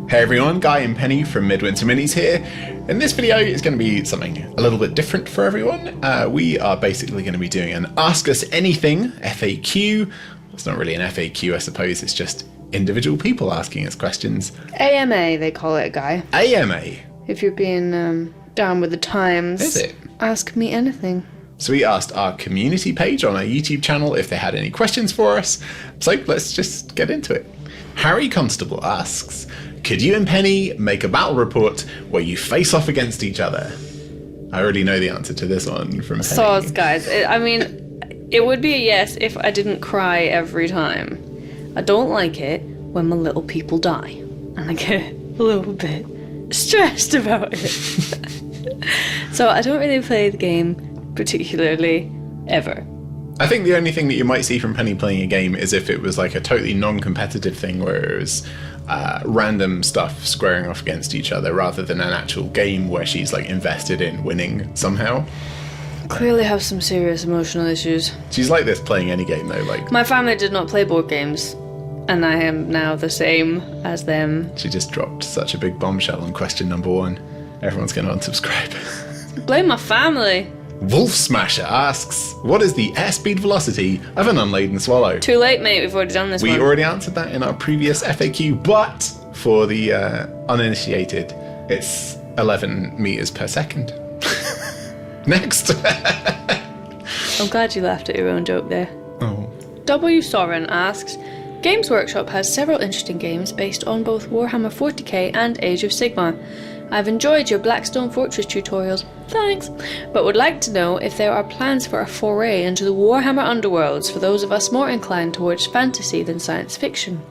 Hey everyone, Guy and Penny from Midwinter Minis here. In this video it's going to be something a little bit different for everyone. We are basically going to be doing an Ask Us Anything FAQ. It's not really an FAQ, I suppose, it's just individual people asking us questions. AMA they call it, Guy. AMA? If you're being down with the times. Is it? Ask me anything. So we asked our community page on our YouTube channel if they had any questions for us. So let's just get into it. Harry Constable asks, could you and Penny make a battle report where you face off against each other? I already know the answer to this one from Penny. Soz, guys. It would be a yes if I didn't cry every time. I don't like it when my little people die. And I get a little bit stressed about it. So I don't really play the game particularly ever. I think the only thing that you might see from Penny playing a game is if it was like a totally non-competitive thing where it was random stuff squaring off against each other rather than an actual game where she's like invested in winning somehow. Clearly have some serious emotional issues. She's like this playing any game though. Like my family did not play board games, and I am now the same as them. She just dropped such a big bombshell on question number 1. Everyone's going to unsubscribe. Blame my family. Wolf Smasher asks, what is the airspeed velocity of an unladen swallow? Too late, mate. We've already done this one. We already answered that in our previous FAQ, but for the uninitiated, it's 11 meters per second. Next. I'm glad you laughed at your own joke there. Oh. W. Soren asks, Games Workshop has several interesting games based on both Warhammer 40k and Age of Sigmar. I've enjoyed your Blackstone Fortress tutorials, thanks, but would like to know if there are plans for a foray into the Warhammer Underworlds for those of us more inclined towards fantasy than science fiction.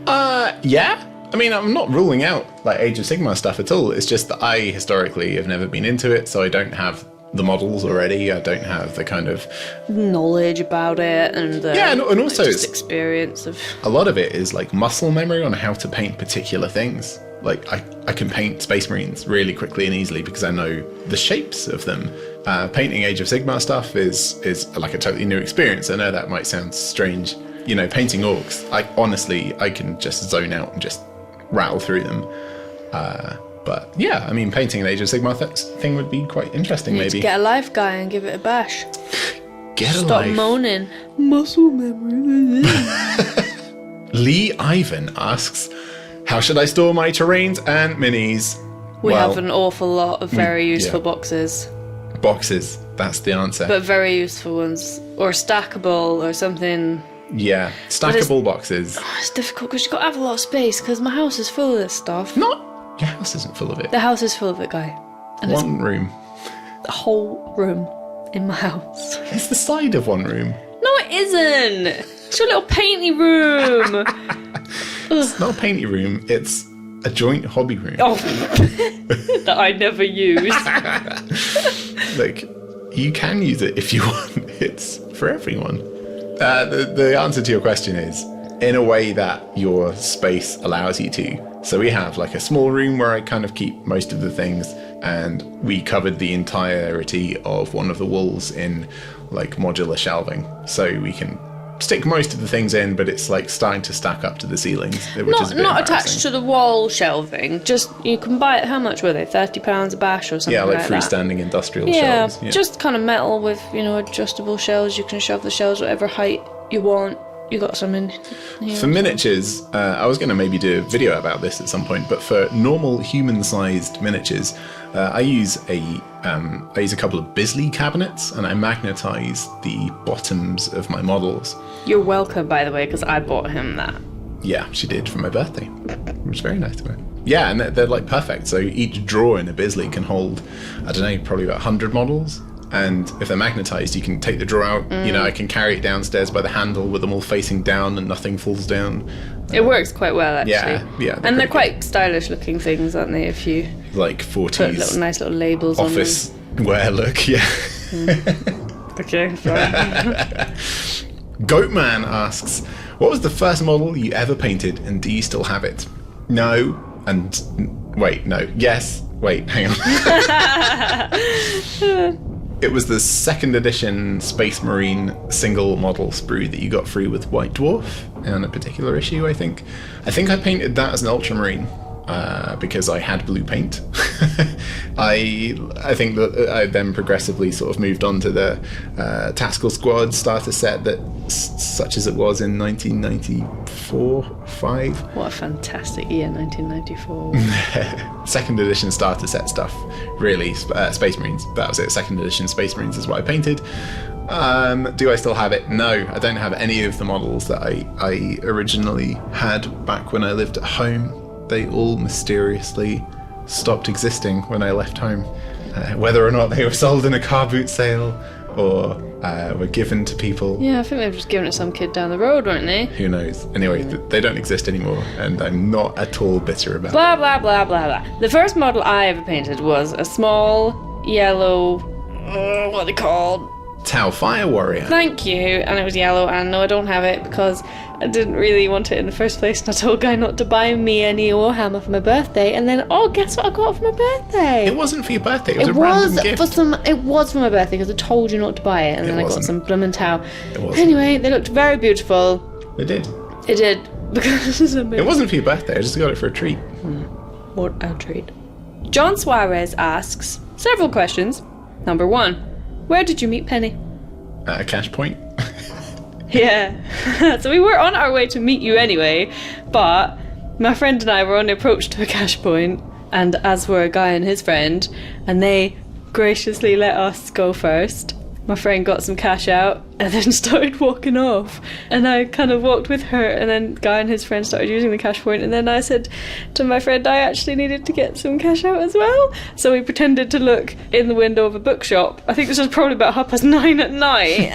Yeah. I mean, I'm not ruling out like Age of Sigmar stuff at all. It's just that I historically have never been into it, so I don't have the models already. I don't have the kind of knowledge about it and the and also just experience of a lot of it is like muscle memory on how to paint particular things. Like I can paint Space Marines really quickly and easily because I know the shapes of them. Painting Age of Sigmar stuff is like a totally new experience. I know that might sound strange. You know, painting orcs, I can just zone out and just rattle through them. But yeah, I mean, painting an Age of Sigmar thing would be quite interesting. You need maybe to get a life, Guy, and give it a bash. Stop moaning. Muscle memory. Lee Ivan asks, how should I store my terrains and minis? We have an awful lot of very useful boxes. Boxes, that's the answer. But very useful ones. Or stackable or something. Yeah, stackable boxes. Oh, it's difficult because you've got to have a lot of space because my house is full of this stuff. Your house isn't full of it. The house is full of it, Guy. And one room. The whole room in my house. It's the side of one room. No, it isn't. It's your little painty room. It's not a painty room, it's a joint hobby room. Oh, that I never use. Like, you can use it if you want. It's for everyone. The answer to your question is, in a way that your space allows you to. So we have like a small room where I kind of keep most of the things, and we covered the entirety of one of the walls in like modular shelving. So we can stick most of the things in, but it's like starting to stack up to the ceilings, which is a bit not attached to the wall shelving. Just you can buy it. How much were they? £30 a bash or something? Yeah, like freestanding industrial shelves. Yeah, just kind of metal with adjustable shelves. You can shove the shelves whatever height you want. You got some in here. For miniatures, I was going to maybe do a video about this at some point, but for normal human-sized miniatures, I use a couple of Bisley cabinets, and I magnetise the bottoms of my models. You're welcome, by the way, because I bought him that. Yeah, she did for my birthday. It was very nice of her. Yeah, and they're like perfect. So each drawer in a Bisley can hold, I don't know, probably about 100 models. And if they're magnetised, you can take the drawer out. I can carry it downstairs by the handle with them all facing down and nothing falls down. It works quite well, actually. Yeah. And they're quite stylish looking things, aren't they? If you like 40s nice little labels office wear look, yeah. Okay, fine. Goatman asks, what was the first model you ever painted and do you still have it? No. And wait, no. Yes. Wait, hang on. It was the 2nd edition Space Marine single model sprue that you got free with White Dwarf on a particular issue, I think. I think I painted that as an Ultramarine. because I had blue paint. I think that I then progressively sort of moved on to the Tactical Squad starter set that, such as it was in 1994-5. What a fantastic year, 1994. Second edition starter set stuff, really. Space Marines, that was it. Second edition Space Marines is what I painted. Do I still have it? No, I don't have any of the models that I originally had back when I lived at home. They all mysteriously stopped existing when I left home. Whether or not they were sold in a car boot sale or were given to people. Yeah, I think they were just given it to some kid down the road, weren't they? Who knows? Anyway, they don't exist anymore, and I'm not at all bitter about it. Blah, blah, blah, blah, blah. The first model I ever painted was a small, yellow... what are they called? Tau Fire Warrior. Thank you. And it was yellow, and no, I don't have it because I didn't really want it in the first place, and I told Guy not to buy me any Warhammer for my birthday, and then, guess what I got for my birthday? It wasn't for your birthday, it was a random gift. It was for my birthday, because I told you not to buy it, and then I got some bloomin' Tau. Anyway, they looked very beautiful. They did. It did, because it wasn't for your birthday, I just got it for a treat. What a treat. John Suarez asks several questions. Number 1, where did you meet Penny? At a cash point. Yeah. So we were on our way to meet you anyway, but my friend and I were on the approach to a cash point, and as were a guy and his friend, and they graciously let us go first. My friend got some cash out and then started walking off, and I kind of walked with her, and then Guy and his friend started using the cash point, and then I said to my friend I actually needed to get some cash out as well, so we pretended to look in the window of a bookshop. I think this was probably about 9:30 at night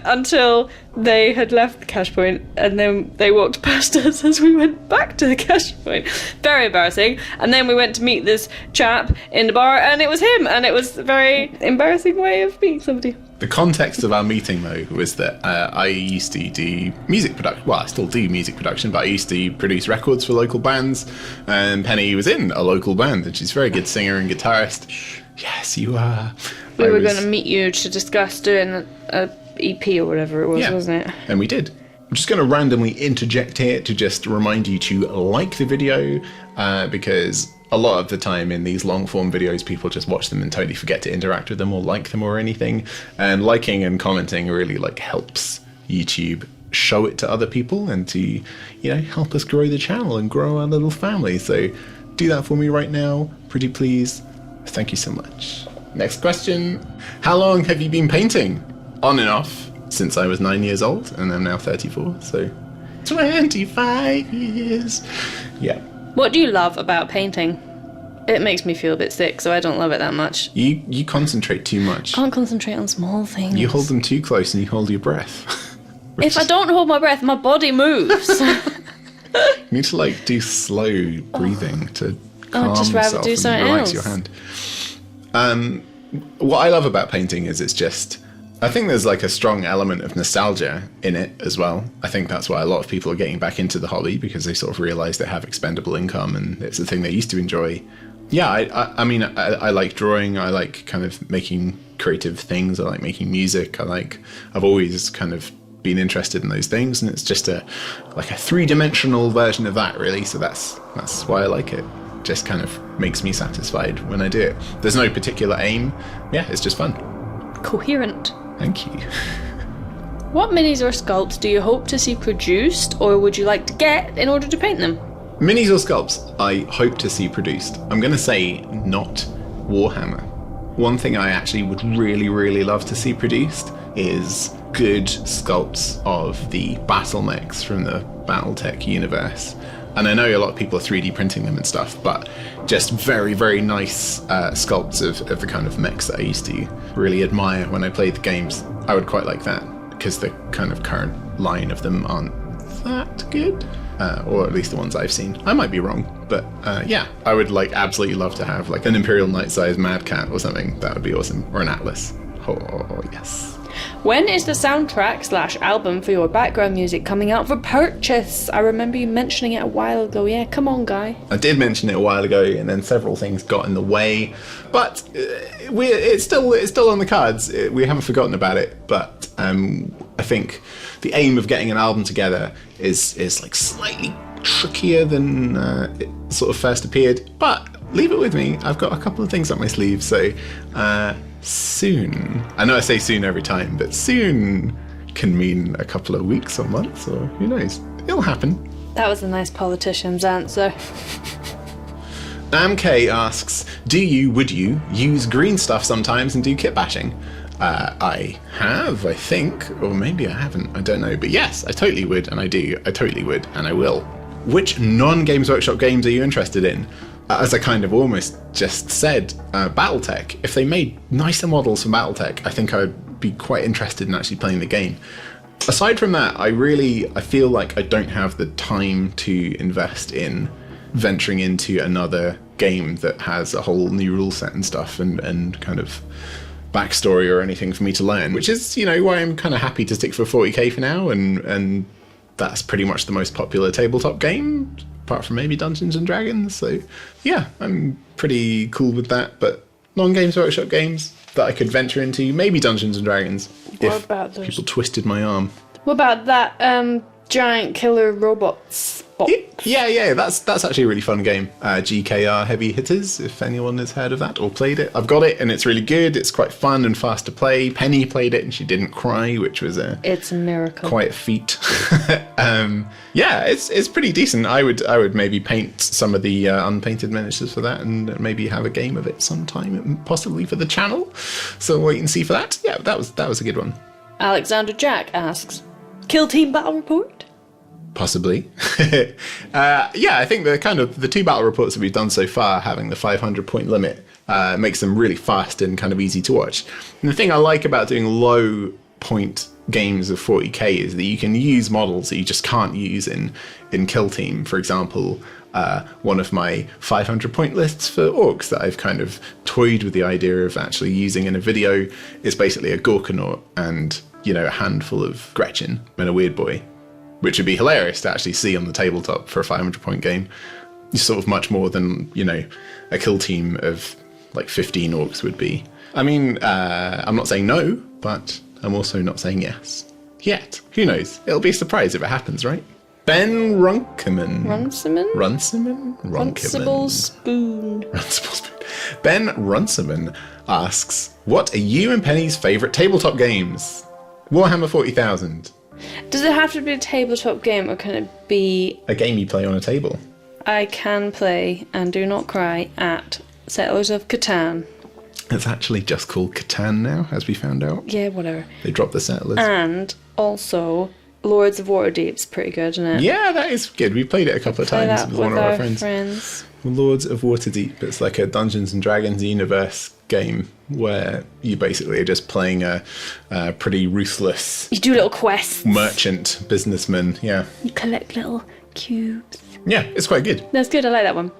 until they had left the cash point, and then they walked past us as we went back to the cash point. Very embarrassing. And then we went to meet this chap in the bar, and it was him, and it was a very embarrassing way of meeting somebody. The context of our meeting, though, was that I used to do music production. Well, I still do music production, but I used to produce records for local bands, and Penny was in a local band, and she's a very good singer and guitarist. Yes, you are. We were going to meet you to discuss doing a EP or whatever it was, wasn't it? And we did. I'm just going to randomly interject here to just remind you to like the video, because a lot of the time in these long form videos, people just watch them and totally forget to interact with them or like them or anything. And liking and commenting really helps YouTube show it to other people and to, help us grow the channel and grow our little family. So do that for me right now, pretty please. Thank you so much. Next question. How long have you been painting? On and off since I was 9 years old, and I'm now 34, so 25 years. Yeah. What do you love about painting? It makes me feel a bit sick, so I don't love it that much. You concentrate too much. I can't concentrate on small things. You hold them too close and you hold your breath. If I don't hold my breath, my body moves. You need to do slow breathing to calm I'd just rather yourself do and something relax else. your hand. What I love about painting is it's just, I think there's a strong element of nostalgia in it as well. I think that's why a lot of people are getting back into the hobby, because they sort of realize they have expendable income and it's the thing they used to enjoy. Yeah, I mean, I like drawing. I like kind of making creative things. I like making music. I've always kind of been interested in those things, and it's just a three-dimensional version of that, really. So that's why I like it. Just kind of makes me satisfied when I do it. There's no particular aim. Yeah, it's just fun. Coherent. Thank you. What minis or sculpts do you hope to see produced, or would you like to get in order to paint them? Minis or sculpts I hope to see produced. I'm going to say not Warhammer. One thing I actually would really, really love to see produced is good sculpts of the battle mechs from the Battletech universe. And I know a lot of people are 3D printing them and stuff, but just very, very nice sculpts of the kind of mechs that I used to really admire when I played the games. I would quite like that, because the kind of current line of them aren't that good. Or at least the ones I've seen. I might be wrong, but yeah, I would absolutely love to have an Imperial Knight-sized Mad Cat or something. That would be awesome. Or an Atlas. Oh, yes. When is the soundtrack/album for your background music coming out for purchase? I remember you mentioning it a while ago. Yeah, come on, Guy. I did mention it a while ago, and then several things got in the way. But it's still on the cards. We haven't forgotten about it. But I think the aim of getting an album together is slightly trickier than it sort of first appeared, but leave it with me. I've got a couple of things up my sleeve, so soon. I know I say soon every time, but soon can mean a couple of weeks or months, or who knows. It'll happen. That was a nice politician's answer. MK asks, would you use green stuff sometimes and do kit bashing? I have, I think, or maybe I haven't, I don't know. But yes, I totally would, and I do. I totally would, and I will. Which non-Games Workshop games are you interested in? As I kind of almost just said, Battletech. If they made nicer models for Battletech, I think I would be quite interested in actually playing the game. Aside from that, I feel like I don't have the time to invest in venturing into another game that has a whole new rule set and stuff and kind of backstory or anything for me to learn, which is, why I'm kind of happy to stick for 40k for now, and that's pretty much the most popular tabletop game, apart from maybe Dungeons and Dragons. So yeah, I'm pretty cool with that. But non-Games Workshop games that I could venture into, maybe Dungeons and Dragons, if people twisted my arm. What about that giant killer robots box? Yeah, that's actually a really fun game. GKR Heavy Hitters, if anyone has heard of that or played it. I've got it and it's really good. It's quite fun and fast to play. Penny played it and she didn't cry, which was it's a miracle. Quite a feat. Yeah, it's pretty decent. I would maybe paint some of the unpainted miniatures for that and maybe have a game of it sometime, possibly for the channel. So wait and see for that. Yeah, that was a good one. Alexander Jack asks, Kill Team Battle Report? Possibly. Yeah, I think the two battle reports that we've done so far, having the 500 point limit, makes them really fast and kind of easy to watch. And the thing I like about doing low point games of 40k is that you can use models that you just can't use in Kill Team. For example, one of my 500 point lists for orcs that I've kind of toyed with the idea of actually using in a video is basically a Gorkanaut and, a handful of Gretchen and a Weird Boy, which would be hilarious to actually see on the tabletop for a 500 point game. Sort of much more than, a kill team of like 15 orcs would be. I mean, I'm not saying no, but I'm also not saying yes. Yet. Who knows? It'll be a surprise if it happens, right? Ben Runcible Spoon. Ben Runciman asks, what are you and Penny's favourite tabletop games? Warhammer 40,000. Does it have to be a tabletop game or can it be a game you play on a table? I can play and do not cry at Settlers of Catan. It's actually just called Catan now, as we found out. Yeah, whatever. They dropped the Settlers. And also Lords of Waterdeep's pretty good, isn't it? Yeah, that is good. We played it a couple of times with one of our friends. Lords of Waterdeep. It's like a Dungeons and Dragons universe game where you basically are just playing a pretty ruthless... You do little quests. Merchant, businessman, yeah. You collect little cubes. Yeah, it's quite good. That's good, I like that one.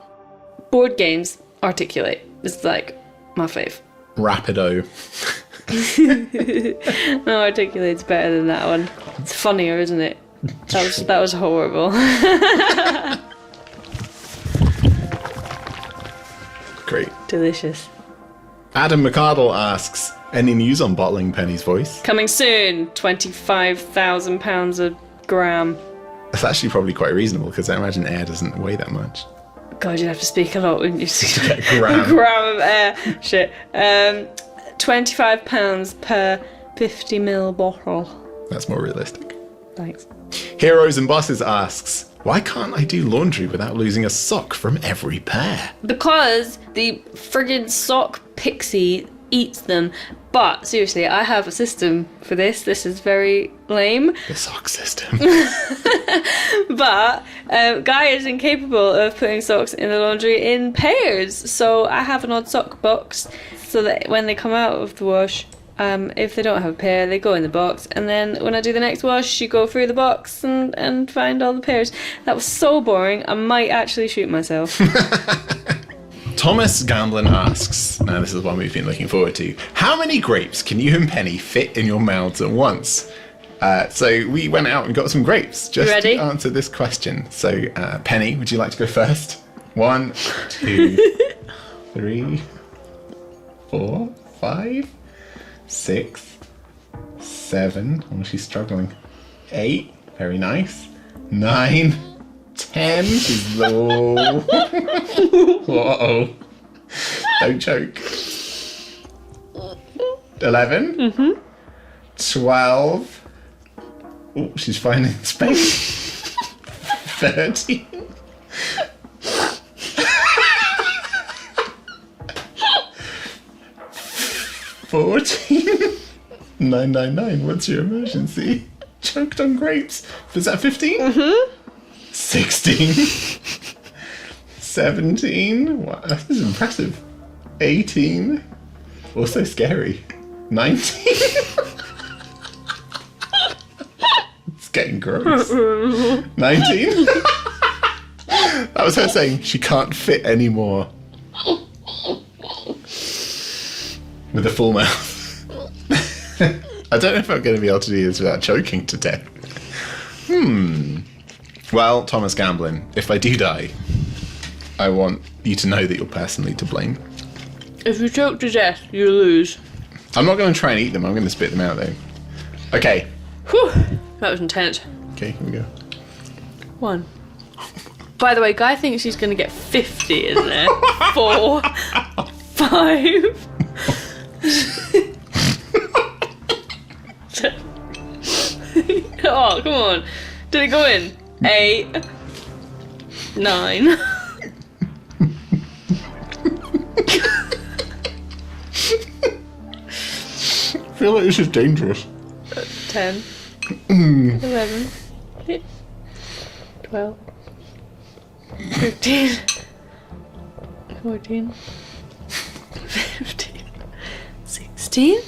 Board games, Articulate. It's like my fave. Rapido. No, Articulate's better than that one. It's funnier, isn't it? That was horrible. Great. Delicious. Adam McCardle asks, any news on bottling Penny's voice? Coming soon, £25,000 a gram. That's actually probably quite reasonable because I imagine air doesn't weigh that much. God, you'd have to speak a lot, wouldn't you? To get a gram. A gram of air. Shit. £25 per 50ml bottle. That's more realistic. Thanks. Heroes and Bosses asks, why can't I do laundry without losing a sock from every pair? Because the friggin' sock pixie eats them. But seriously, I have a system for this. This is very lame. The sock system. But Guy is incapable of putting socks in the laundry in pairs. So I have an odd sock box so that when they come out of the wash, if they don't have a pair, they go in the box. And then when I do the next wash, you go through the box and find all the pairs. That was so boring. I might actually shoot myself. Thomas Gamblin asks, now this is one we've been looking forward to, how many grapes can you and Penny fit in your mouths at once? So we went out and got some grapes just to answer this question. So Penny, would you like to go first? 1, 2, 3, 4, 5, 6, 7. Oh, she's struggling. 8. Very nice. 9, 10. She's low. Whoa. Don't choke. 11. Mm-hmm. 12. Oh, she's finding space. 13. 14. 999. What's your emergency? Choked on grapes. Was that 15? Mm-hmm. 16. 17. Wow, this is impressive. 18. Also scary. 19. It's getting gross. 19. That was her saying she can't fit anymore. With a full mouth. I don't know if I'm going to be able to do this without choking to death. Well, Thomas Gamblin, if I do die, I want you to know that you're personally to blame. If you choke to death, you lose. I'm not going to try and eat them. I'm going to spit them out, though. Okay. Whew, that was intense. Okay, here we go. 1. By the way, Guy thinks he's going to get 50 in there. 4. 5. Oh, come on. Did it go in? 8. 9. I feel like this is dangerous. 10. 11. 12. 15. 14. 15. 16.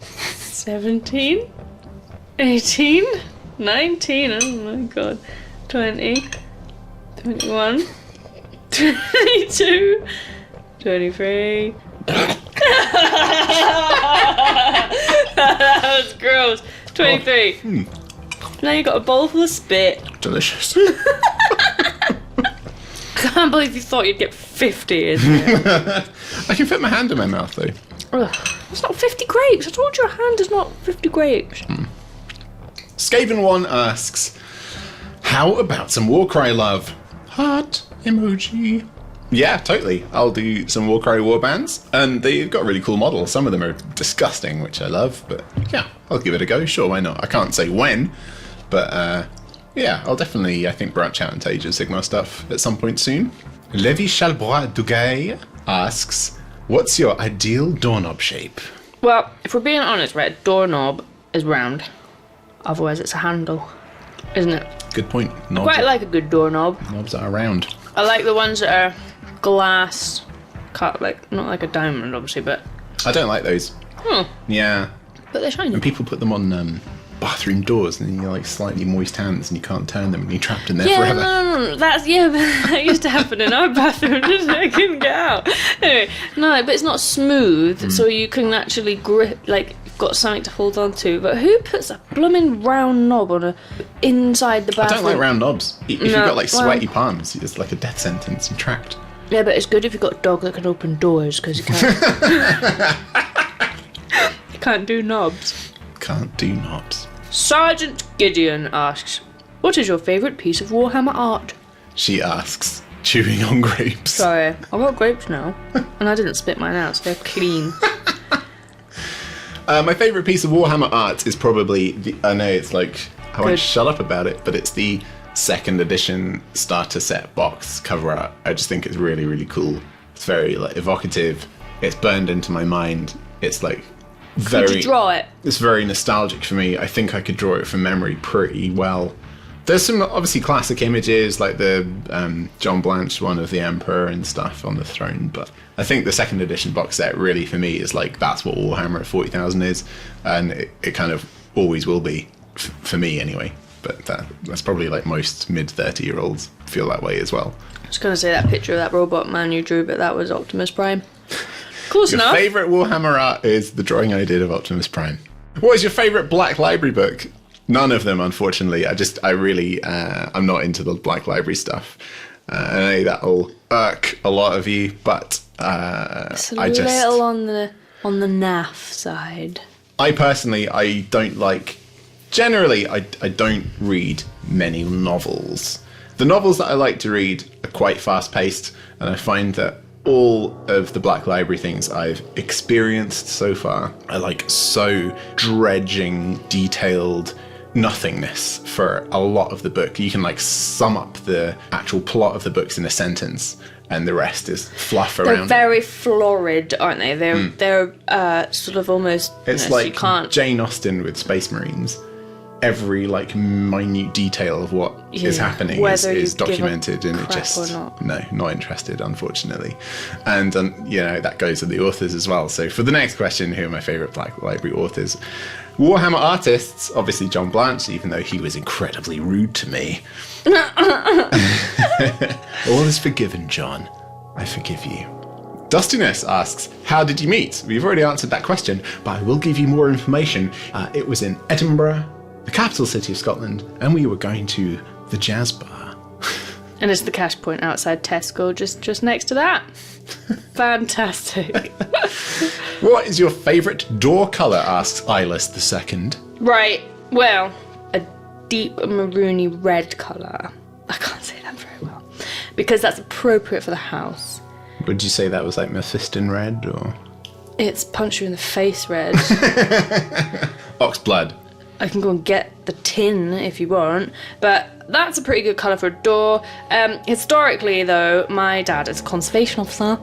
17. 18. 19. Oh my god. 20. 21. 22. 23. That was gross. 23. Oh, Now you got a bowl full of spit. Delicious. Can't believe you thought you'd get 50 in there. I can fit my hand in my mouth, though. Ugh, that's not 50 grapes. I told you a hand is not 50 grapes. Skaven1 asks, how about some Warcry love? Heart emoji. Yeah, totally. I'll do some Warcry warbands, and they've got really cool models. Some of them are disgusting, which I love, but yeah, I'll give it a go. Sure, why not? I can't say when, but yeah, I'll definitely, I think, branch out into Age of Sigmar stuff at some point soon. Levi Chalbois Duguay asks, what's your ideal doorknob shape? Well, if we're being honest, right, a doorknob is round. Otherwise, it's a handle, isn't it? Good point. Quite like a good doorknob. Knobs that are round. I like the ones that are glass cut, like not like a diamond, obviously, but I don't like those. Yeah. But they're shiny. And people put them on bathroom doors, and then you like slightly moist hands, and you can't turn them, and you're trapped in there forever. No. But that used to happen in our bathroom, didn't it? I couldn't get out. Anyway, no, but it's not smooth, so you can actually grip, like, you've got something to hold on to. But who puts a blooming round knob on inside the bathroom? I don't like round knobs. If you've got like sweaty palms, it's like a death sentence. You're trapped. Yeah, but it's good if you've got a dog that can open doors, because you can't. You can't do knobs. Can't do knobs. Sergeant Gideon asks, what is your favourite piece of Warhammer art? She asks, chewing on grapes. Sorry, I've got grapes now, and I didn't spit mine out, so they're clean. My favourite piece of Warhammer art is probably, I know it's like, I won't shut up about it, but it's the 2nd edition starter set box cover art. I just think it's really, really cool. It's very like evocative. It's burned into my mind. It's like very... Could you draw it? It's very nostalgic for me. I think I could draw it from memory pretty well. There's some obviously classic images, like the John Blanche one of the Emperor and stuff on the throne, but I think the 2nd edition box set really for me is like, that's what Warhammer at 40,000 is, and it kind of always will be, for me anyway. But that's probably like most mid-30-year-olds feel that way as well. I was going to say that picture of that robot man you drew, but that was Optimus Prime. Close enough. Your favourite Warhammer art is the drawing I did of Optimus Prime. What is your favourite Black Library book? None of them, unfortunately. I'm not into the Black Library stuff. I know that'll irk a lot of you, but it's a little on the naff side. I personally, I don't like... Generally, I don't read many novels. The novels that I like to read are quite fast-paced, and I find that all of the Black Library things I've experienced so far are like so dredging, detailed nothingness for a lot of the book. You can like sum up the actual plot of the books in a sentence, and the rest is fluff around. They're very florid, aren't they? They're sort of almost. It's like Jane Austen with Space Marines. Every like minute detail of what is happening is documented, and it just not interested, unfortunately. And that goes with the authors as well. So for the next question, who are my favourite Black Library authors? Warhammer artists, obviously John Blanche, even though he was incredibly rude to me. All is forgiven, John. I forgive you. Dustiness asks, how did you meet? We've already answered that question, but I will give you more information. It was in Edinburgh, the capital city of Scotland, and we were going to the jazz bar. And it's the cash point outside Tesco, just next to that. Fantastic. What is your favourite door colour? Asks Eyeless II. Right, well, a deep maroony red colour. I can't say that very well, because that's appropriate for the house. Would you say that was like Mephiston red, or? It's punch you in the face red. Ox blood. I can go and get the tin if you want, but that's a pretty good colour for a door. Historically, though, my dad is a conservation officer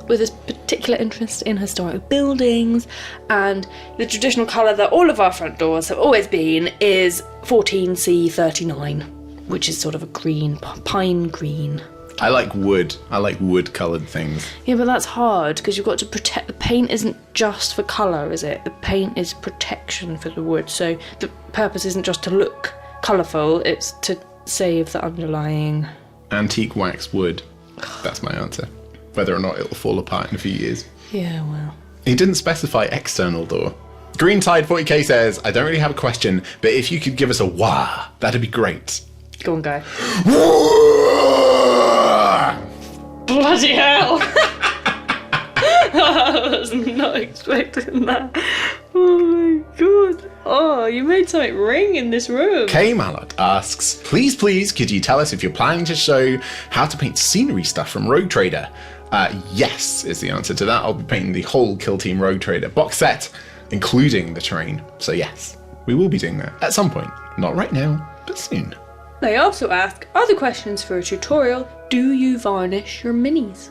with a particular interest in historic buildings, and the traditional colour that all of our front doors have always been is 14C39, which is sort of a green, pine green. I like wood. I like wood-coloured things. Yeah, but that's hard because you've got to protect. The paint isn't just for colour, is it? The paint is protection for the wood. So the purpose isn't just to look colourful, it's to save the underlying... Antique wax wood. That's my answer. Whether or not it'll fall apart in a few years. Yeah, well... He didn't specify external door. Greentide 40k says, I don't really have a question, but if you could give us a wah, that'd be great. Go on, guy. Bloody hell! I was not expecting that. Oh my god. Oh, you made something ring in this room. K Mallard asks, please, could you tell us if you're planning to show how to paint scenery stuff from Rogue Trader? Yes, is the answer to that. I'll be painting the whole Kill Team Rogue Trader box set, including the terrain. So yes, we will be doing that at some point. Not right now, but soon. They also ask, other questions for a tutorial, do you varnish your minis?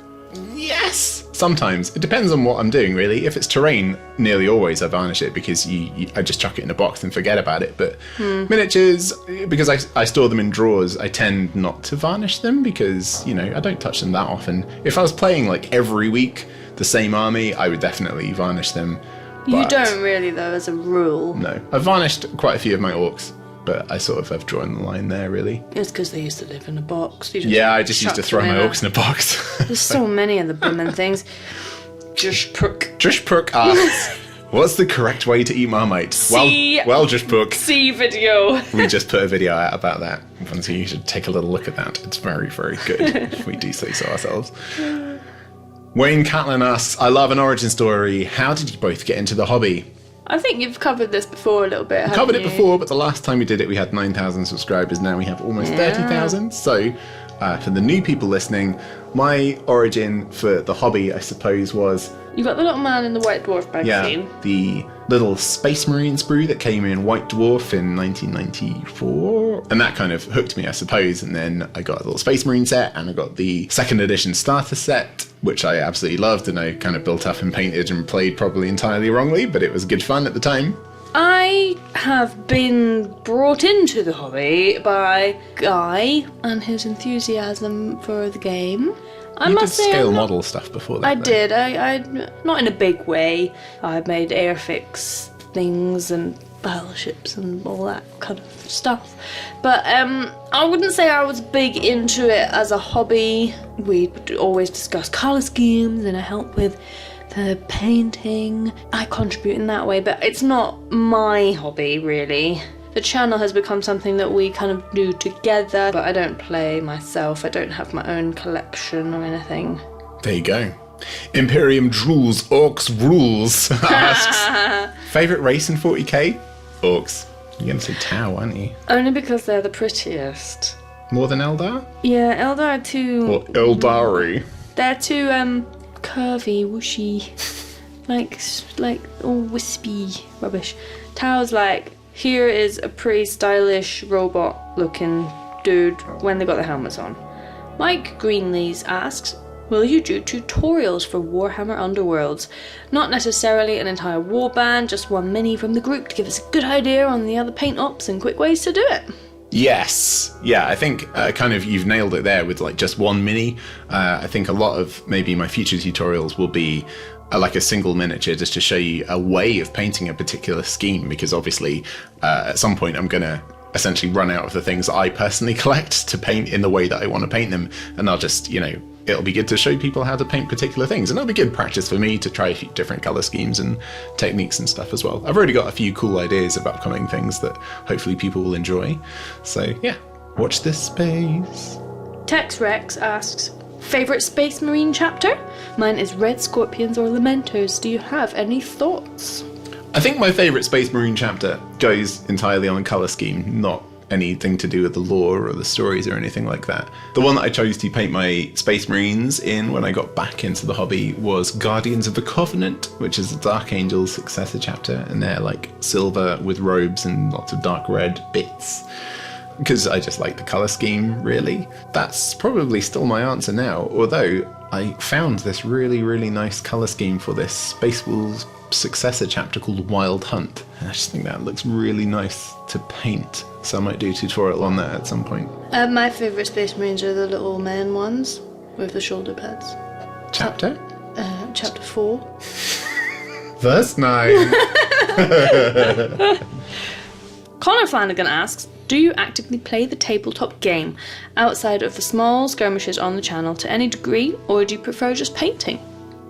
Yes! Sometimes. It depends on what I'm doing, really. If it's terrain, nearly always I varnish it because I just chuck it in a box and forget about it. But miniatures, because I store them in drawers, I tend not to varnish them because, I don't touch them that often. If I was playing like every week the same army, I would definitely varnish them. You don't really, though, as a rule. No. I've varnished quite a few of my orcs, but I sort of have drawn the line there, really. It's because they used to live in a box. I just used to throw my orcs in a box. There's so many of the blooming things. Jushpurk asks, what's the correct way to eat Marmite? Well, Jushpurk. See video. We just put a video out about that. So you should take a little look at that. It's very, very good, if we do say so ourselves. Wayne Catlin asks, I love an origin story. How did you both get into the hobby? I think you've covered this before a little bit, haven't you? Covered it before, but the last time we did it, we had 9,000 subscribers. Now we have almost 30,000. So for the new people listening, my origin for the hobby, I suppose, was... You got the little man in the White Dwarf magazine. Yeah, the little Space Marine sprue that came in White Dwarf in 1994. And that kind of hooked me, I suppose. And then I got a little Space Marine set, and I got the second edition starter set, which I absolutely loved, and I kind of built up and painted and played probably entirely wrongly, but it was good fun at the time. I have been brought into the hobby by Guy and his enthusiasm for the game. I must say, scale model stuff before that. I did. I not in a big way. I made airfix things and battleships and all that kind of stuff. But I wouldn't say I was big into it as a hobby. We would always discuss colour schemes and I help with the painting. I contribute in that way, but it's not my hobby really. The channel has become something that we kind of do together, but I don't play myself. I don't have my own collection or anything. There you go. Imperium Drools Orcs Rules asks, favourite race in 40k? Orcs. You're going to say Tau, aren't you? Only because they're the prettiest. more than Eldar? Yeah, Eldar are too... Or Eldari? They're too, curvy, whooshy, like all wispy rubbish. Tau's like, here is a pretty stylish robot-looking dude when they got the helmets on. Mike Greenlees asks, will you do tutorials for Warhammer Underworlds? Not necessarily an entire warband, just one mini from the group to give us a good idea on the other paint ops and quick ways to do it. Yes. Yeah, I think kind of you've nailed it there with like just one mini. I think a lot of maybe my future tutorials will be like a single miniature just to show you a way of painting a particular scheme, because obviously at some point I'm going to essentially run out of the things I personally collect to paint in the way that I want to paint them, and I'll just, it'll be good to show people how to paint particular things, and it'll be good practice for me to try a few different colour schemes and techniques and stuff as well. I've already got a few cool ideas of upcoming things that hopefully people will enjoy, so yeah, watch this space. Tex Rex asks, favourite Space Marine chapter? Mine is Red Scorpions or Lamenters. Do you have any thoughts? I think my favourite Space Marine chapter goes entirely on colour scheme, not anything to do with the lore or the stories or anything like that. The one that I chose to paint my Space Marines in when I got back into the hobby was Guardians of the Covenant, which is the Dark Angels successor chapter, and they're like silver with robes and lots of dark red bits, because I just like the colour scheme, really. That's probably still my answer now, although I found this really, really nice colour scheme for this Space Wolves successor chapter called Wild Hunt, and I just think that looks really nice to paint, so I might do a tutorial on that at some point. My favourite Space Marines are the little men ones with the shoulder pads. Chapter? Chapter 4. Verse 9. Connor Flanagan asks, do you actively play the tabletop game outside of the small skirmishes on the channel to any degree, or do you prefer just painting?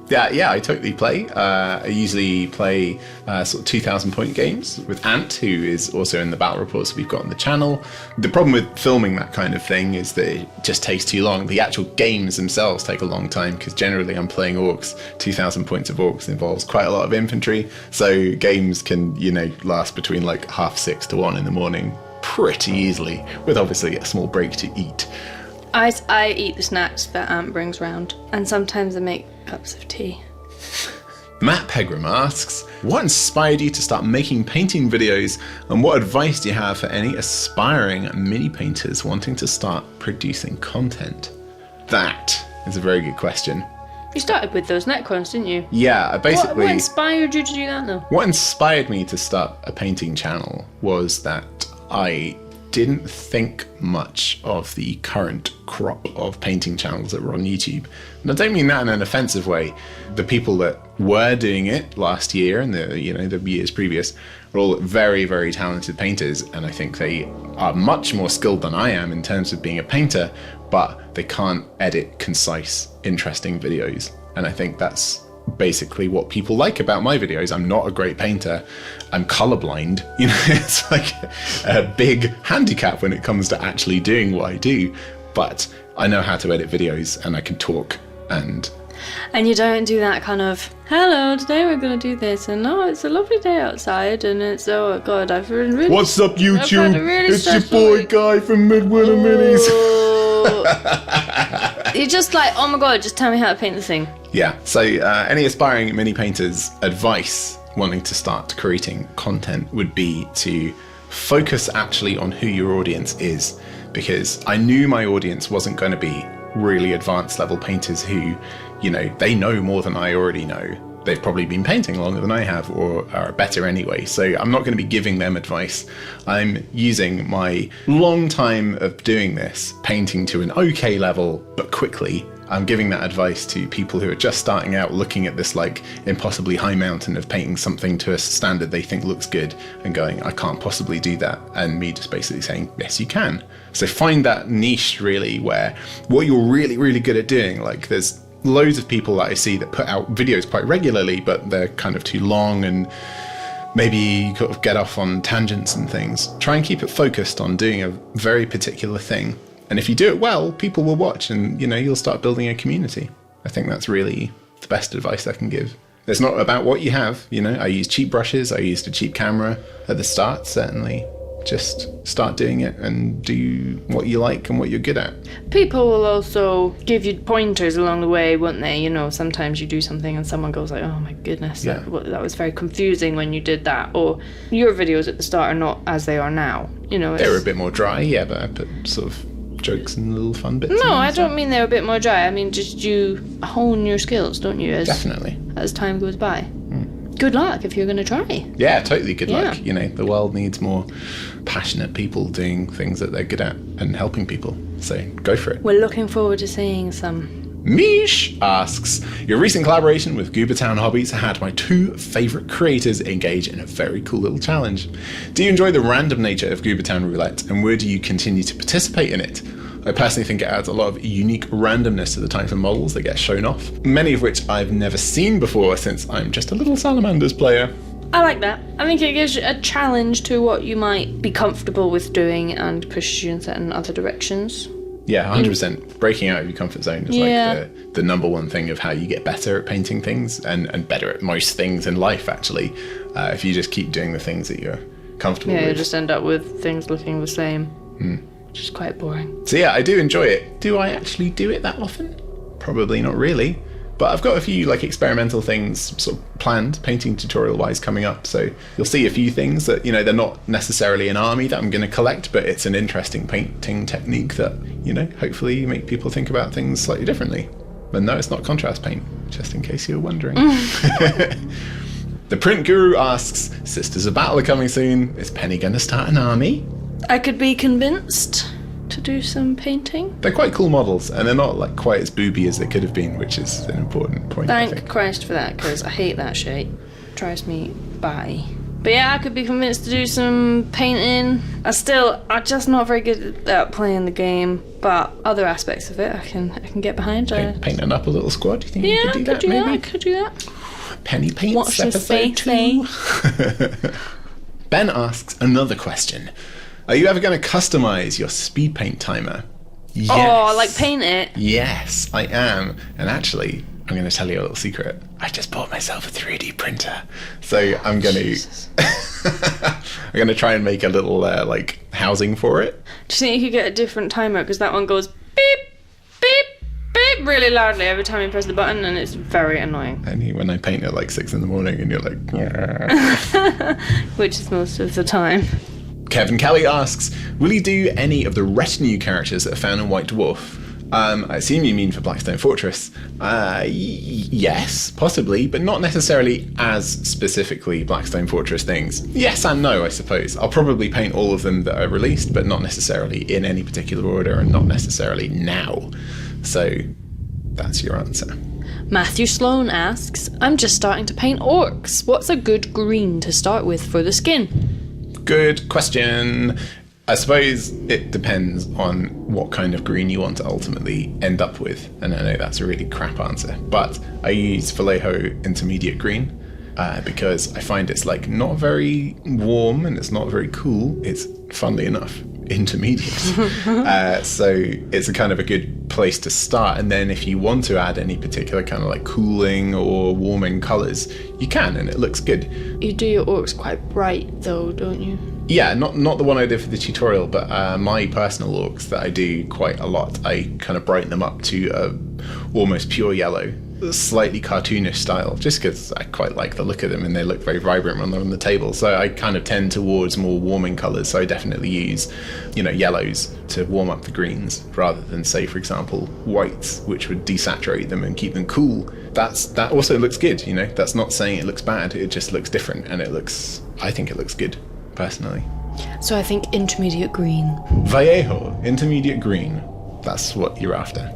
Yeah, I totally play. I usually play sort of 2,000 point games with Ant, who is also in the battle reports we've got on the channel. The problem with filming that kind of thing is that it just takes too long. The actual games themselves take a long time, because generally I'm playing orcs. 2,000 points of orcs involves quite a lot of infantry, so games can, last between like 6:30 to 1 in the morning pretty easily, with obviously a small break to eat. I eat the snacks that Ant brings round, and sometimes I make cups of tea. Matt Pegram asks, what inspired you to start making painting videos, and what advice do you have for any aspiring mini painters wanting to start producing content? That is a very good question. You started with those Necrons, didn't you? Yeah, basically... What inspired you to do that, though? What inspired me to start a painting channel was that I didn't think much of the current crop of painting channels that were on YouTube. And I don't mean that in an offensive way. The people that were doing it last year and the years previous were all very, very talented painters, and I think they are much more skilled than I am in terms of being a painter, but they can't edit concise, interesting videos. And I think that's basically what people like about my videos. I'm not a great painter. I'm colorblind. It's like a big handicap when it comes to actually doing what I do. But I know how to edit videos, and I can talk. And you don't do that kind of, hello, today we're going to do this, and it's a lovely day outside, and it's, oh god, I've really... What's up, YouTube? It's your boy Guy from Midwinter Minis. You're just like, oh my god, just tell me how to paint the thing. Yeah, so any aspiring mini painters' advice wanting to start creating content would be to focus actually on who your audience is, because I knew my audience wasn't going to be really advanced level painters who, they know more than I already know. They've probably been painting longer than I have, or are better anyway, so I'm not going to be giving them advice. I'm using my long time of doing this, painting to an okay level, but quickly. I'm giving that advice to people who are just starting out, looking at this like impossibly high mountain of painting something to a standard they think looks good and going, I can't possibly do that. And me just basically saying, yes, you can. So find that niche really where what you're really, really good at doing. Like there's loads of people that I see that put out videos quite regularly, but they're kind of too long and maybe kind of get off on tangents and things. Try and keep it focused on doing a very particular thing. And if you do it well, people will watch, and you'll start building a community. I think that's really the best advice I can give. It's not about what you have. I used cheap brushes. I used a cheap camera at the start, certainly just start doing it and do what you like and what you're good at. People will also give you pointers along the way, won't they? You know, sometimes you do something and someone goes like, oh my goodness, that was very confusing when you did that. Or your videos at the start are not as they are now. You know, they were a bit more dry, yeah, but I put sort of jokes and little fun bits. No, I don't mean they're a bit more dry. I mean, just you hone your skills, don't you? Definitely. As time goes by. Good luck if you're going to try. Yeah, totally good luck. You know, the world needs more passionate people doing things that they're good at and helping people. So go for it. We're looking forward to seeing some. Mish asks, your recent collaboration with Goobertown Hobbies had my 2 favourite creators engage in a very cool little challenge. Do you enjoy the random nature of Goobertown Roulette, and would you continue to participate in it? I personally think it adds a lot of unique randomness to the type of models that get shown off, many of which I've never seen before since I'm just a little Salamanders player. I like that. I think it gives you a challenge to what you might be comfortable with doing and pushes you in certain other directions. Yeah, 100%. Breaking out of your comfort zone is like the number one thing of how you get better at painting things and better at most things in life, actually. If you just keep doing the things that you're comfortable with. Yeah, you just end up with things looking the same. Which is quite boring. So yeah, I do enjoy it. Do I actually do it that often? Probably not really. But I've got a few like experimental things sort of planned, painting tutorial wise, coming up. So you'll see a few things that, you know, they're not necessarily an army that I'm going to collect, but it's an interesting painting technique that, you know, hopefully make people think about things slightly differently. But no, it's not contrast paint, just in case you're wondering. The Print Guru asks, Sisters of Battle are coming soon. Is Penny going to start an army? I could be convinced to do some painting. They're quite cool models, and they're not like quite as booby as they could have been, which is an important point. Thank Christ for that, because I hate that shit. Drives me batty. But yeah, I could be convinced to do some painting. I'm just not very good at playing the game, but other aspects of it I can get behind. Painting up a little squad. Do you think you could do that? I could do that. Penny Paints Watch episode 2. Ben asks another question. Are you ever going to customise your speed paint timer? Yes. Oh, like paint it? Yes, I am. And actually, I'm going to tell you a little secret. I just bought myself a 3D printer. So I'm going to try and make a little like housing for it. Do you think you could get a different timer? Because that one goes beep, beep, beep really loudly every time you press the button, and it's very annoying. And when I paint at like 6 in the morning and you're like... Yeah. Which is most of the time. Kevin Kelly asks, will you do any of the retinue characters that are found in White Dwarf? I assume you mean for Blackstone Fortress. Yes, possibly, but not necessarily as specifically Blackstone Fortress things. Yes and no, I suppose. I'll probably paint all of them that are released, but not necessarily in any particular order and not necessarily now. So that's your answer. Matthew Sloan asks, I'm just starting to paint orcs. What's a good green to start with for the skin? Good question. I suppose it depends on what kind of green you want to ultimately end up with. And I know that's a really crap answer, but I use Vallejo Intermediate Green because I find it's like not very warm and it's not very cool. It's, funnily enough, intermediate. So it's a kind of a good place to start. And then if you want to add any particular kind of like cooling or warming colours, you can, and it looks good. You do your orcs quite bright though, don't you? Yeah, not the one I did for the tutorial, but my personal orcs that I do quite a lot, I kind of brighten them up to almost pure yellow, slightly cartoonish style, just because I quite like the look of them and they look very vibrant when they're on the table. So I kind of tend towards more warming colours, so I definitely use, yellows to warm up the greens rather than, say, for example, whites, which would desaturate them and keep them cool. That also looks good, That's not saying it looks bad, it just looks different, and I think it looks good, personally. So I think intermediate green. Vallejo, intermediate green. That's what you're after.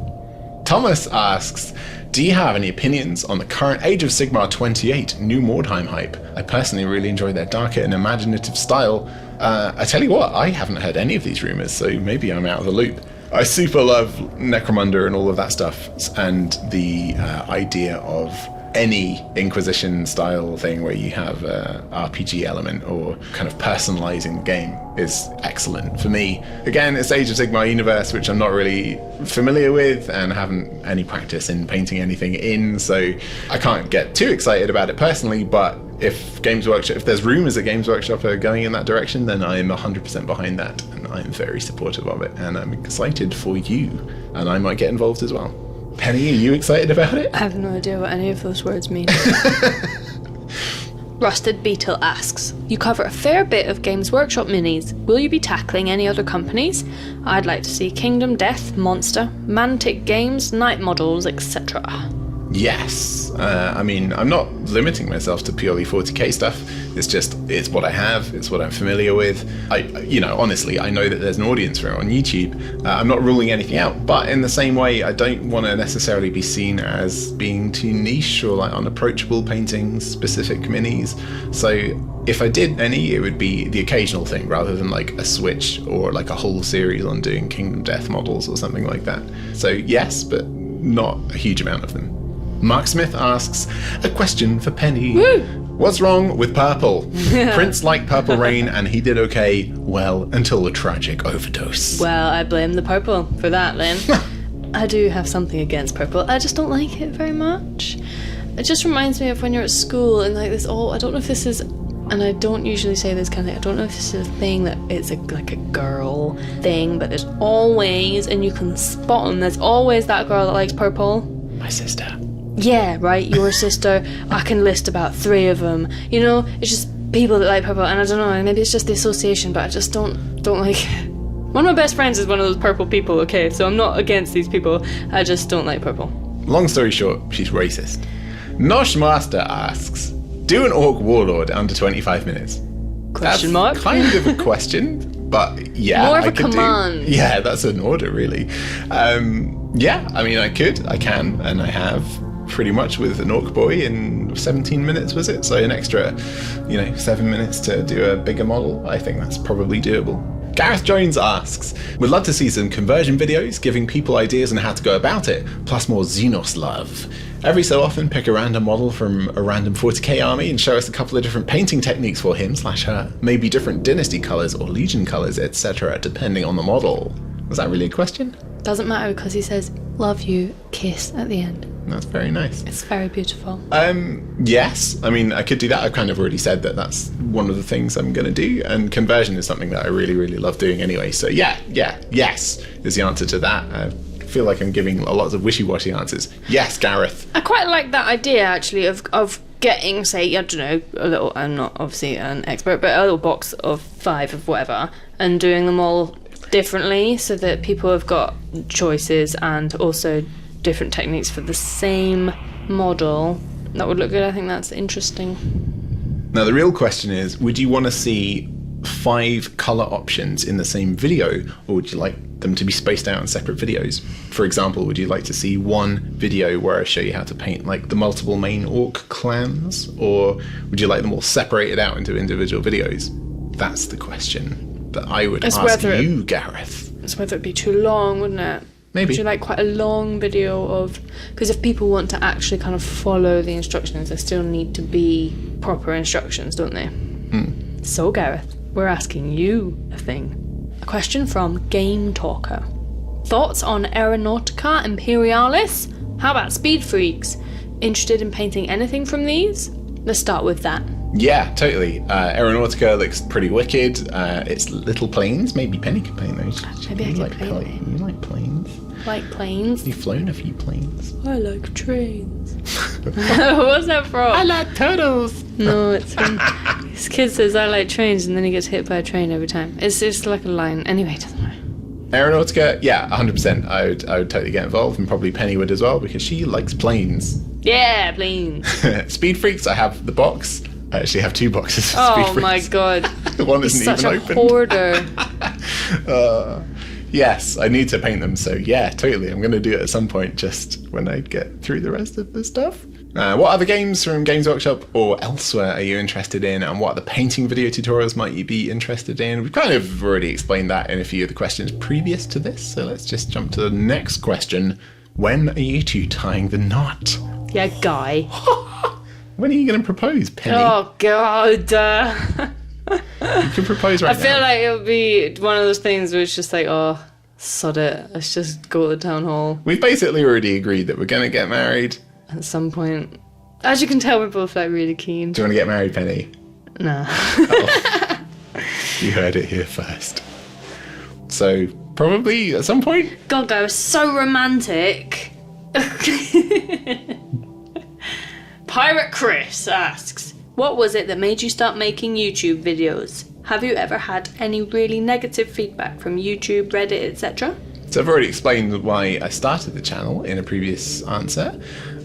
Thomas asks, do you have any opinions on the current Age of Sigmar 28 new Mordheim hype? I personally really enjoy their darker and imaginative style. I tell you what, I haven't heard any of these rumours, so maybe I'm out of the loop. I super love Necromunda and all of that stuff, and the idea of any Inquisition style thing where you have a RPG element or kind of personalizing the game is excellent. For me, again, it's Age of Sigmar universe, which I'm not really familiar with and haven't any practice in painting anything in, so I can't get too excited about it personally, but if there's rumors that Games Workshop are going in that direction, then I am 100% behind that, and I'm very supportive of it, and I'm excited for you, and I might get involved as well. Penny, are you excited about it? I have no idea what any of those words mean. Rusted Beetle asks, you cover a fair bit of Games Workshop minis. Will you be tackling any other companies? I'd like to see Kingdom, Death, Monster, Mantic Games, Night Models, etc. Yes. I mean, I'm not limiting myself to purely 40k stuff. It's what I have. It's what I'm familiar with. Honestly, I know that there's an audience for it on YouTube. I'm not ruling anything out, but in the same way, I don't want to necessarily be seen as being too niche or like unapproachable painting specific minis. So if I did any, it would be the occasional thing rather than like a switch or like a whole series on doing Kingdom Death models or something like that. So yes, but not a huge amount of them. Mark Smith asks, a question for Penny. Woo! What's wrong with purple? Prince liked Purple Rain and he did okay, well, until a tragic overdose. Well, I blame the purple for that then. I do have something against purple. I just don't like it very much. It just reminds me of when you're at school and like this I don't know if this is, and I don't usually say this kind of thing, I don't know if this is a thing that it's like a girl thing, but there's always, and you can spot them, there's always that girl that likes purple. My sister. Yeah, right, your sister. I can list about 3 of them. You know, it's just people that like purple, and I don't know, maybe it's just the association, but I just don't like it. One of my best friends is one of those purple people, okay, so I'm not against these people, I just don't like purple. Long story short, she's racist. Nosh Master asks, do an Ork Warlord under 25 minutes? Question mark? That's kind of a question, but yeah. More of I a could command. Yeah, that's an order, really. Yeah, I mean, I can, and I have pretty much with an Orc Boy in 17 minutes, was it? So an extra, 7 minutes to do a bigger model. I think that's probably doable. Gareth Jones asks, would love to see some conversion videos giving people ideas on how to go about it, plus more Xenos love. Every so often pick a random model from a random 40k army and show us a couple of different painting techniques for him/her, maybe different dynasty colours or legion colours, etc., depending on the model. Was that really a question? Doesn't matter because he says, love you, kiss at the end. That's very nice. It's very beautiful. Yes. I mean, I could do that. I've kind of already said that that's one of the things I'm going to do. And conversion is something that I really, really love doing anyway. So yes is the answer to that. I feel like I'm giving lots of wishy-washy answers. Yes, Gareth. I quite like that idea, actually, of getting, say, I don't know, a little, I'm not obviously an expert, but a little box of 5 of whatever, and doing them all differently so that people have got choices and also different techniques for the same model. That would look good. I think that's interesting. Now the real question is, would you want to see 5 colour options in the same video, or would you like them to be spaced out in separate videos? For example, would you like to see one video where I show you how to paint like the multiple main orc clans, or would you like them all separated out into individual videos? That's the question that I would ask you, Gareth. It's whether it'd be too long, wouldn't it? Maybe. Would you like quite a long video of... Because if people want to actually kind of follow the instructions, there still need to be proper instructions, don't they? So, Gareth, we're asking you a thing. A question from Game Talker. Thoughts on Aeronautica Imperialis? How about Speed Freaks? Interested in painting anything from these? Let's start with that. Yeah, totally. Aeronautica looks pretty wicked. It's little planes. Maybe Penny can paint those. Maybe I can paint it. You like planes. Like planes? You've flown a few planes. I like trains. What's that from? I like turtles. No, it's from... This kid says, I like trains, and then he gets hit by a train every time. It's just like a line. Anyway, it doesn't matter. Aeronautica, yeah, 100%. I would totally get involved, and probably Penny would as well, because she likes planes. Yeah, planes. Speed Freaks, I have the box. I actually have 2 boxes of Speed Freaks. Oh my god. One isn't such even a opened. Hoarder. Yes, I need to paint them, so yeah, totally. I'm going to do it at some point, just when I get through the rest of the stuff. What other games from Games Workshop or elsewhere are you interested in, and what other painting video tutorials might you be interested in? We've kind of already explained that in a few of the questions previous to this, so let's just jump to the next question. When are you two tying the knot? Yeah, Guy. When are you going to propose, Penny? Oh, God. You can propose right now. I feel like it would be one of those things where it's just like, oh, sod it. Let's just go to the town hall. We've basically already agreed that we're going to get married. At some point. As you can tell, we're both like really keen. Do you want to get married, Penny? No. Oh. You heard it here first. So, probably at some point? God, I was so romantic. Pirate Chris asks, what was it that made you start making YouTube videos? Have you ever had any really negative feedback from YouTube, Reddit, etc.? So I've already explained why I started the channel in a previous answer.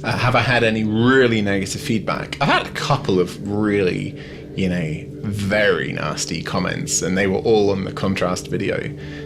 Have I had any really negative feedback? I've had a couple of really, very nasty comments, and they were all on the contrast video.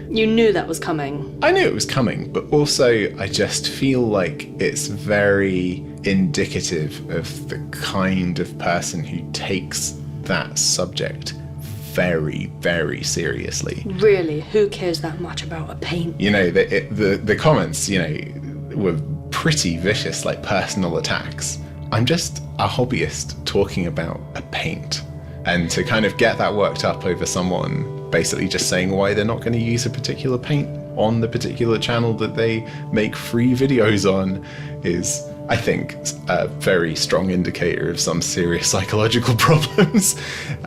You knew that was coming. I knew it was coming, but also I just feel like it's very indicative of the kind of person who takes that subject very, very seriously. Really? Who cares that much about a paint? The comments, were pretty vicious, like personal attacks. I'm just a hobbyist talking about a paint. And to kind of get that worked up over someone basically just saying why they're not going to use a particular paint on the particular channel that they make free videos on is, I think, a very strong indicator of some serious psychological problems.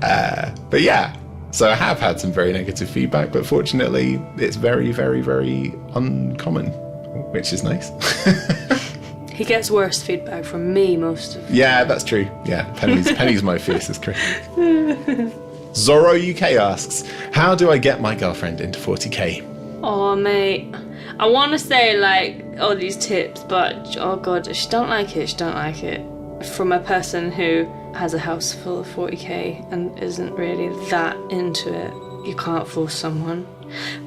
But yeah, so I have had some very negative feedback, but fortunately it's very, very, very uncommon, which is nice. He gets worse feedback from me most of the Yeah, that's true. Yeah, Penny's my fiercest critic. Zorro UK asks, how do I get my girlfriend into 40k? Oh, mate. I want to say, all these tips, but, oh, God, if she don't like it, she don't like it. From a person who has a house full of 40k and isn't really that into it, you can't force someone.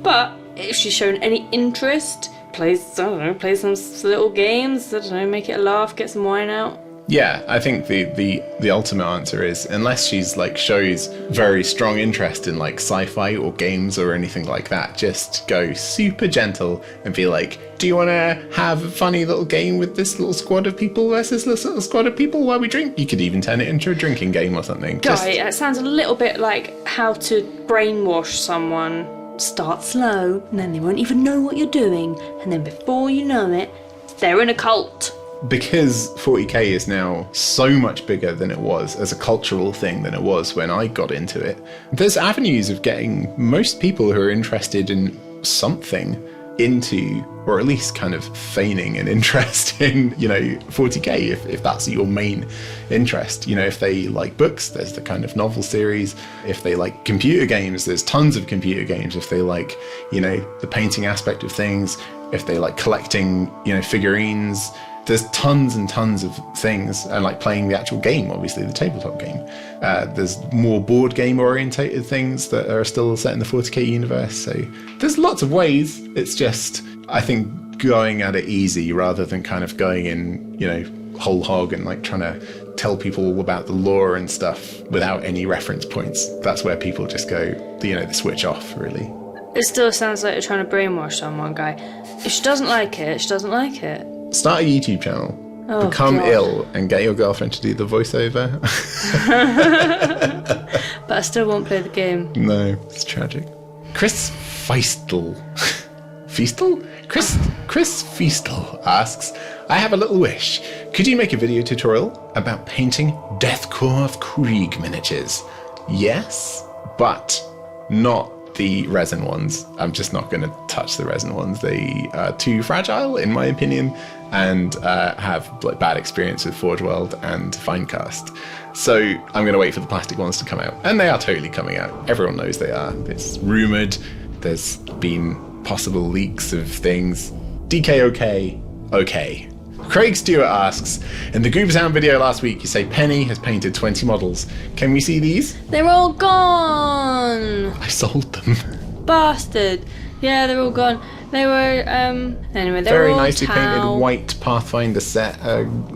But if she's shown any interest, play some little games, make it a laugh, get some wine out. Yeah, I think the ultimate answer is, unless she's shows very strong interest in sci-fi or games or anything like that, just go super gentle and be like, do you want to have a funny little game with this little squad of people versus this little squad of people while we drink? You could even turn it into a drinking game or something. Right, it sounds a little bit like how to brainwash someone. Start slow, and then they won't even know what you're doing, and then before you know it, they're in a cult. Because 40k is now so much bigger than it was as a cultural thing than it was when I got into it, there's avenues of getting most people who are interested in something into, or at least kind of feigning an interest in, 40k, if that's your main interest. If they like books, there's the kind of novel series. If they like computer games, there's tons of computer games. If they like, the painting aspect of things, if they like collecting, figurines, there's tons and tons of things, and playing the actual game, obviously the tabletop game. There's more board game orientated things that are still set in the 40k universe. So there's lots of ways. It's just, I think, going at it easy rather than kind of going in, whole hog and trying to tell people all about the lore and stuff without any reference points. That's where people just go, they switch off, really. It still sounds like you're trying to brainwash someone, guy. If she doesn't like it, she doesn't like it. Start a YouTube channel, become God. ill, and get your girlfriend to do the voiceover. But I still won't play the game. No, it's tragic. Chris Feistel. Feastel? Chris Feastel asks, I have a little wish. Could you make a video tutorial about painting Death Korps of Krieg miniatures? Yes, but not the resin ones. I'm just not going to touch the resin ones. They are too fragile, in my opinion, and have bad experience with Forge World and Finecast. So I'm going to wait for the plastic ones to come out. And they are totally coming out. Everyone knows they are. It's rumoured. There's been possible leaks of things. DKOK, okay. Craig Stewart asks, in the Goobertown video last week, you say Penny has painted 20 models. Can we see these? They're all gone! I sold them. Bastard. Yeah, they're all gone. They were, anyway, they're very all nicely painted tau. white Pathfinder set,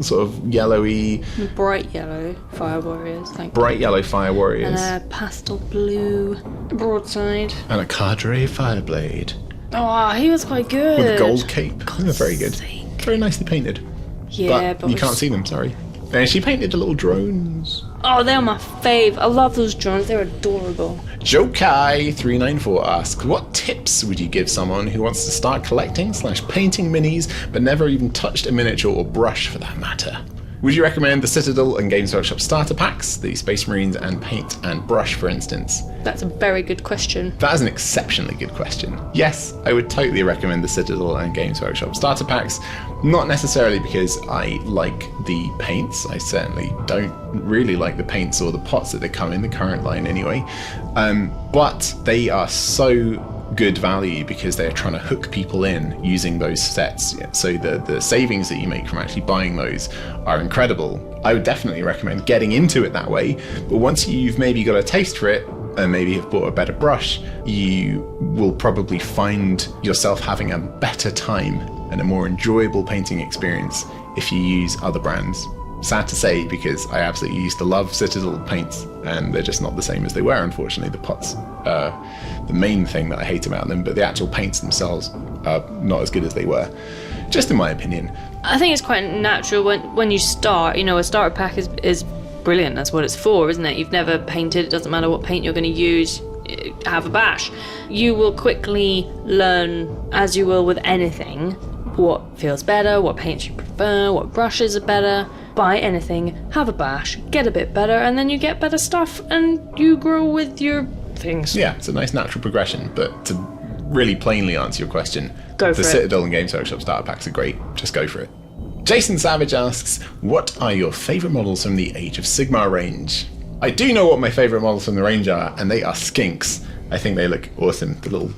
sort of yellowy. Bright yellow Fire Warriors, thank you. Bright yellow Fire Warriors. And a pastel blue broadside. And a Cadre Fireblade. Oh, he was quite good. With a gold cape. They were very good. Sake. Very nicely painted. Yeah, but you can't see them, sorry. And she painted the little drones. Oh, they're my fave. I love those drones. They're adorable. Jokai394 asks, what tips would you give someone who wants to start collecting/painting minis but never even touched a miniature or brush for that matter? Would you recommend the Citadel and Games Workshop starter packs, the Space Marines and Paint and Brush, for instance? That's a very good question. That is an exceptionally good question. Yes, I would totally recommend the Citadel and Games Workshop starter packs. Not necessarily because I like the paints. I certainly don't really like the paints or the pots that they come in the current line anyway. But they are so good value because they're trying to hook people in using those sets. So the savings that you make from actually buying those are incredible. I would definitely recommend getting into it that way. But once you've maybe got a taste for it, and maybe have bought a better brush, you will probably find yourself having a better time and a more enjoyable painting experience if you use other brands. Sad to say, because I absolutely used to love Citadel paints, and they're just not the same as they were, unfortunately. The pots are the main thing that I hate about them, but the actual paints themselves are not as good as they were, just in my opinion. I think it's quite natural when you start, a starter pack is brilliant. That's what it's for, isn't it? You've never painted, it doesn't matter what paint you're going to use, have a bash. You will quickly learn, as you will with anything, what feels better, what paints you prefer, what brushes are better. Buy anything, have a bash, get a bit better, and then you get better stuff and you grow with your things. Yeah, it's a nice natural progression, but to really plainly answer your question, the Citadel and Games Workshop starter packs are great. Just go for it. Jason Savage asks, what are your favourite models from the Age of Sigmar range? I do know what my favourite models from the range are, and they are skinks. I think they look awesome, the little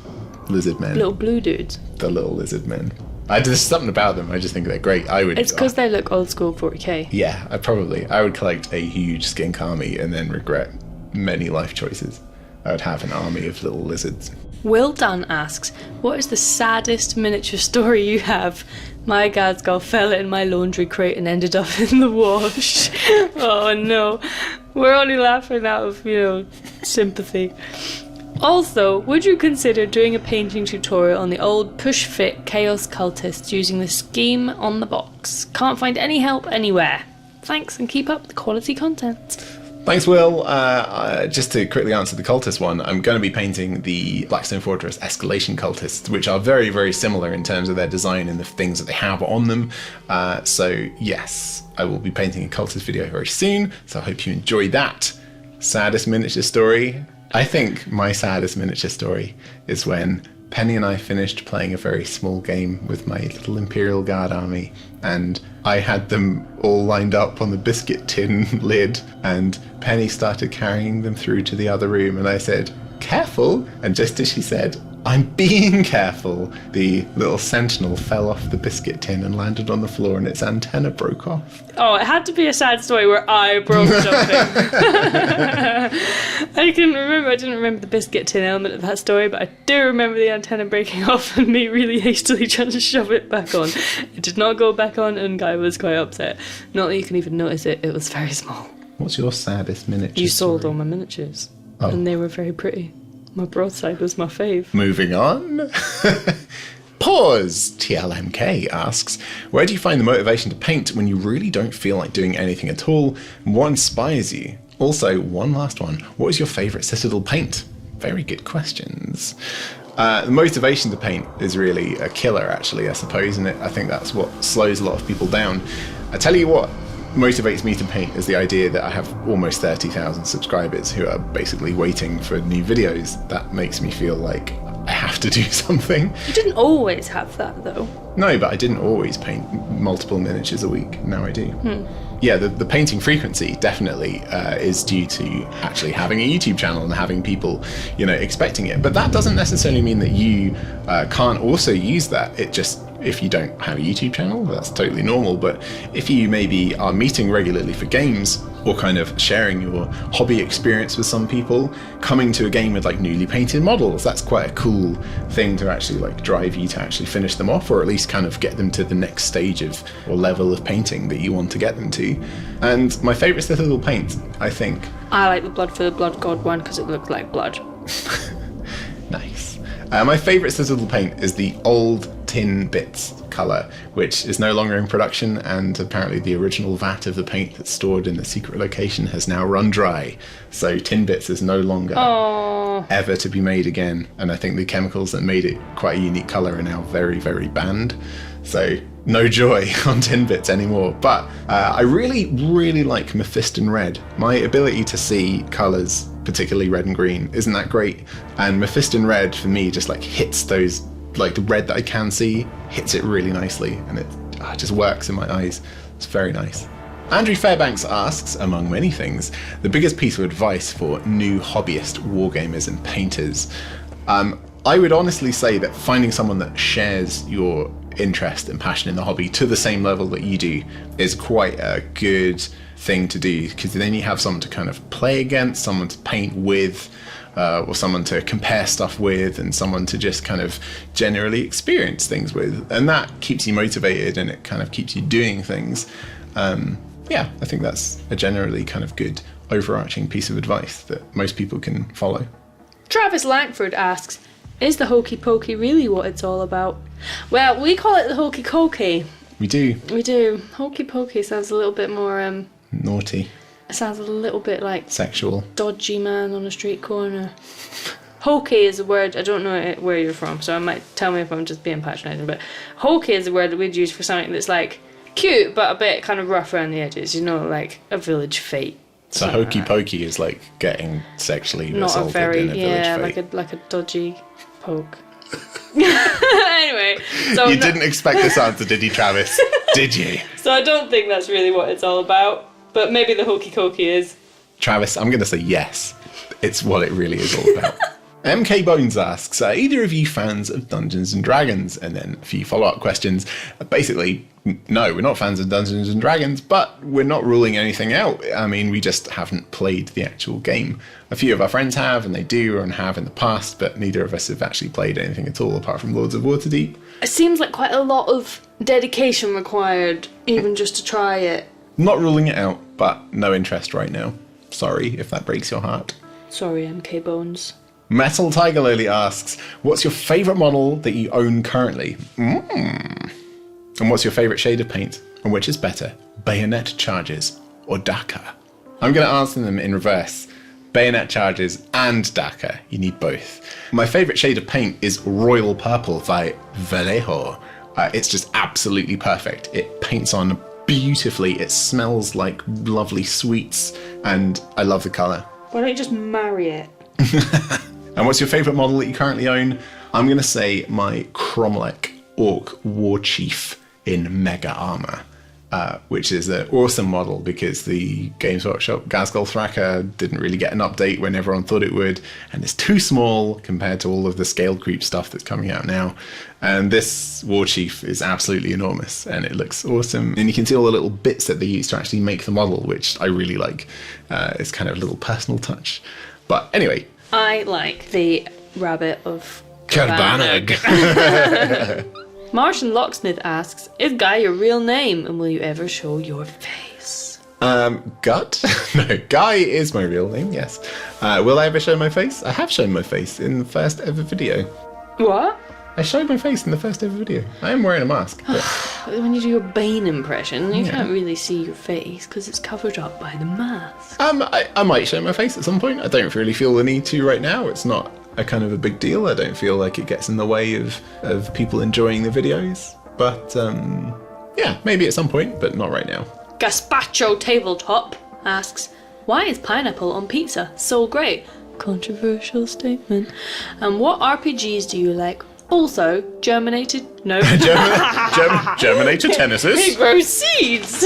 lizard men. Little blue dudes. The little lizard men. There's something about them, I just think they're great. It's because they look old school 40k. Yeah, I would collect a huge skink army and then regret many life choices. I would have an army of little lizards. Will Dunn asks, what is the saddest miniature story you have? My Gadsgall fell in my laundry crate and ended up in the wash. Oh no. We're only laughing out of, sympathy. Also, would you consider doing a painting tutorial on the old push-fit Chaos Cultists using the scheme on the box? Can't find any help anywhere. Thanks, and keep up the quality content. Thanks, Will. Just to quickly answer the cultist one, I'm going to be painting the Blackstone Fortress Escalation Cultists, which are very, very similar in terms of their design and the things that they have on them. So yes, I will be painting a cultist video very soon, so I hope you enjoy that. Saddest miniature story? I think my saddest miniature story is when Penny and I finished playing a very small game with my little Imperial Guard army, and I had them all lined up on the biscuit tin lid, and Penny started carrying them through to the other room, and I said, "Careful!" And just as she said, "I'm being careful," the little sentinel fell off the biscuit tin and landed on the floor, and its antenna broke off. Oh, it had to be a sad story where I broke something. I didn't remember the biscuit tin element of that story, but I do remember the antenna breaking off and me really hastily trying to shove it back on. It did not go back on, and Guy was quite upset. Not that you can even notice it, it was very small. What's your saddest miniature You sold story? all my miniatures, and they were very pretty. My broadside was my fave. Moving on. Pause. TLMK asks, where do you find the motivation to paint when you really don't feel like doing anything at all? What inspires you? Also, one last one. What is your favourite Citadel paint? Very good questions. The motivation to paint is really a killer, actually, I suppose, and I think that's what slows a lot of people down. I tell you what motivates me to paint is the idea that I have almost 30,000 subscribers who are basically waiting for new videos. That makes me feel like I have to do something. You didn't always have that, though. No, but I didn't always paint multiple miniatures a week. Now I do. Yeah, the painting frequency definitely is due to actually having a YouTube channel and having people, expecting it. But that doesn't necessarily mean that you can't also use that. It just, if you don't have a YouTube channel, that's totally normal. But if you maybe are meeting regularly for games, or kind of sharing your hobby experience with some people, coming to a game with like newly painted models, that's quite a cool thing to actually like drive you to actually finish them off, or at least kind of get them to the next stage of or level of painting that you want to get them to. And my favourite Citadel paint, I think. I like the Blood for the Blood God one because it looked like blood. Nice. My favourite Citadel paint is the old tin bits colour, which is no longer in production, and apparently the original vat of the paint that's stored in the secret location has now run dry. So tin bits is no longer ever to be made again, and I think the chemicals that made it quite a unique colour are now very, very banned. So no joy on tin bits anymore. But I really, really like Mephiston Red. My ability to see colours, particularly red and green, isn't that great. And Mephiston Red, for me, just like hits those, like the red that I can see, hits it really nicely. And it just works in my eyes. It's very nice. Andrew Fairbanks asks, among many things, the biggest piece of advice for new hobbyist wargamers and painters. I would honestly say that finding someone that shares your interest and passion in the hobby to the same level that you do is quite a good thing to do, because then you have someone to kind of play against, someone to paint with, or someone to compare stuff with, and someone to just kind of generally experience things with, and that keeps you motivated and it kind of keeps you doing things. Yeah, I think that's a generally kind of good overarching piece of advice that most people can follow. Travis Langford asks, is the hokey pokey really what it's all about? Well, we call it the hokey cokey. We do. We do. Hokey pokey sounds a little bit more Naughty. It sounds a little bit like Sexual. Dodgy man on a street corner. Hokey is a word, I don't know where you're from, so I might tell me if I'm just being patronising, but hokey is a word that we'd use for something that's like cute but a bit kind of rough around the edges, you know, like a village fete. So hokey pokey is like getting sexually Not assaulted a very, in a village fete. like a dodgy poke. Anyway, so you didn't expect this answer, did you, Travis? Did you? So I don't think that's really what it's all about, but maybe the hokey cokey is. Travis, I'm going to say yes. It's what it really is all about. MK Bones asks, are either of you fans of Dungeons and Dragons? And then a few follow-up questions. Basically, no, we're not fans of Dungeons and Dragons, but we're not ruling anything out. I mean, we just haven't played the actual game. A few of our friends have, and they do, and have in the past, but neither of us have actually played anything at all apart from Lords of Waterdeep. It seems like quite a lot of dedication required, even just to try it. Not ruling it out, but no interest right now. Sorry if that breaks your heart. Sorry, MK Bones. Metal Tiger Lily asks, what's your favourite model that you own currently? And what's your favourite shade of paint? And which is better, bayonet charges or Dakar? I'm going to answer them in reverse. Bayonet charges and Dakar. You need both. My favourite shade of paint is Royal Purple by Vallejo. It's just absolutely perfect. It paints on beautifully. It smells like lovely sweets, and I love the colour. Why don't you just marry it? And what's your favourite model that you currently own? I'm going to say my Cromlech Ork War Chief in Mega Armour, which is an awesome model because the Games Workshop Gaslands didn't really get an update when everyone thought it would, and it's too small compared to all of the scale creep stuff that's coming out now. And this War Chief is absolutely enormous, and it looks awesome. And you can see all the little bits that they use to actually make the model, which I really like. It's kind of a little personal touch. But anyway. I like the rabbit of Kerbanag. Martian Locksmith asks, is Guy your real name, and will you ever show your face? Gut? No, Guy is my real name, yes. Will I ever show my face? I have shown my face in the first ever video. What? I showed my face in the first ever video. I am wearing a mask. But... when you do your Bane impression, you can't really see your face because it's covered up by the mask. I might show my face at some point. I don't really feel the need to right now. It's not a kind of a big deal. I don't feel like it gets in the way of people enjoying the videos. But yeah, maybe at some point, but not right now. Gazpacho Tabletop asks, why is pineapple on pizza so great? Controversial statement. And what RPGs do you like? Also, germinated... No. Germinated tennises. It grows seeds.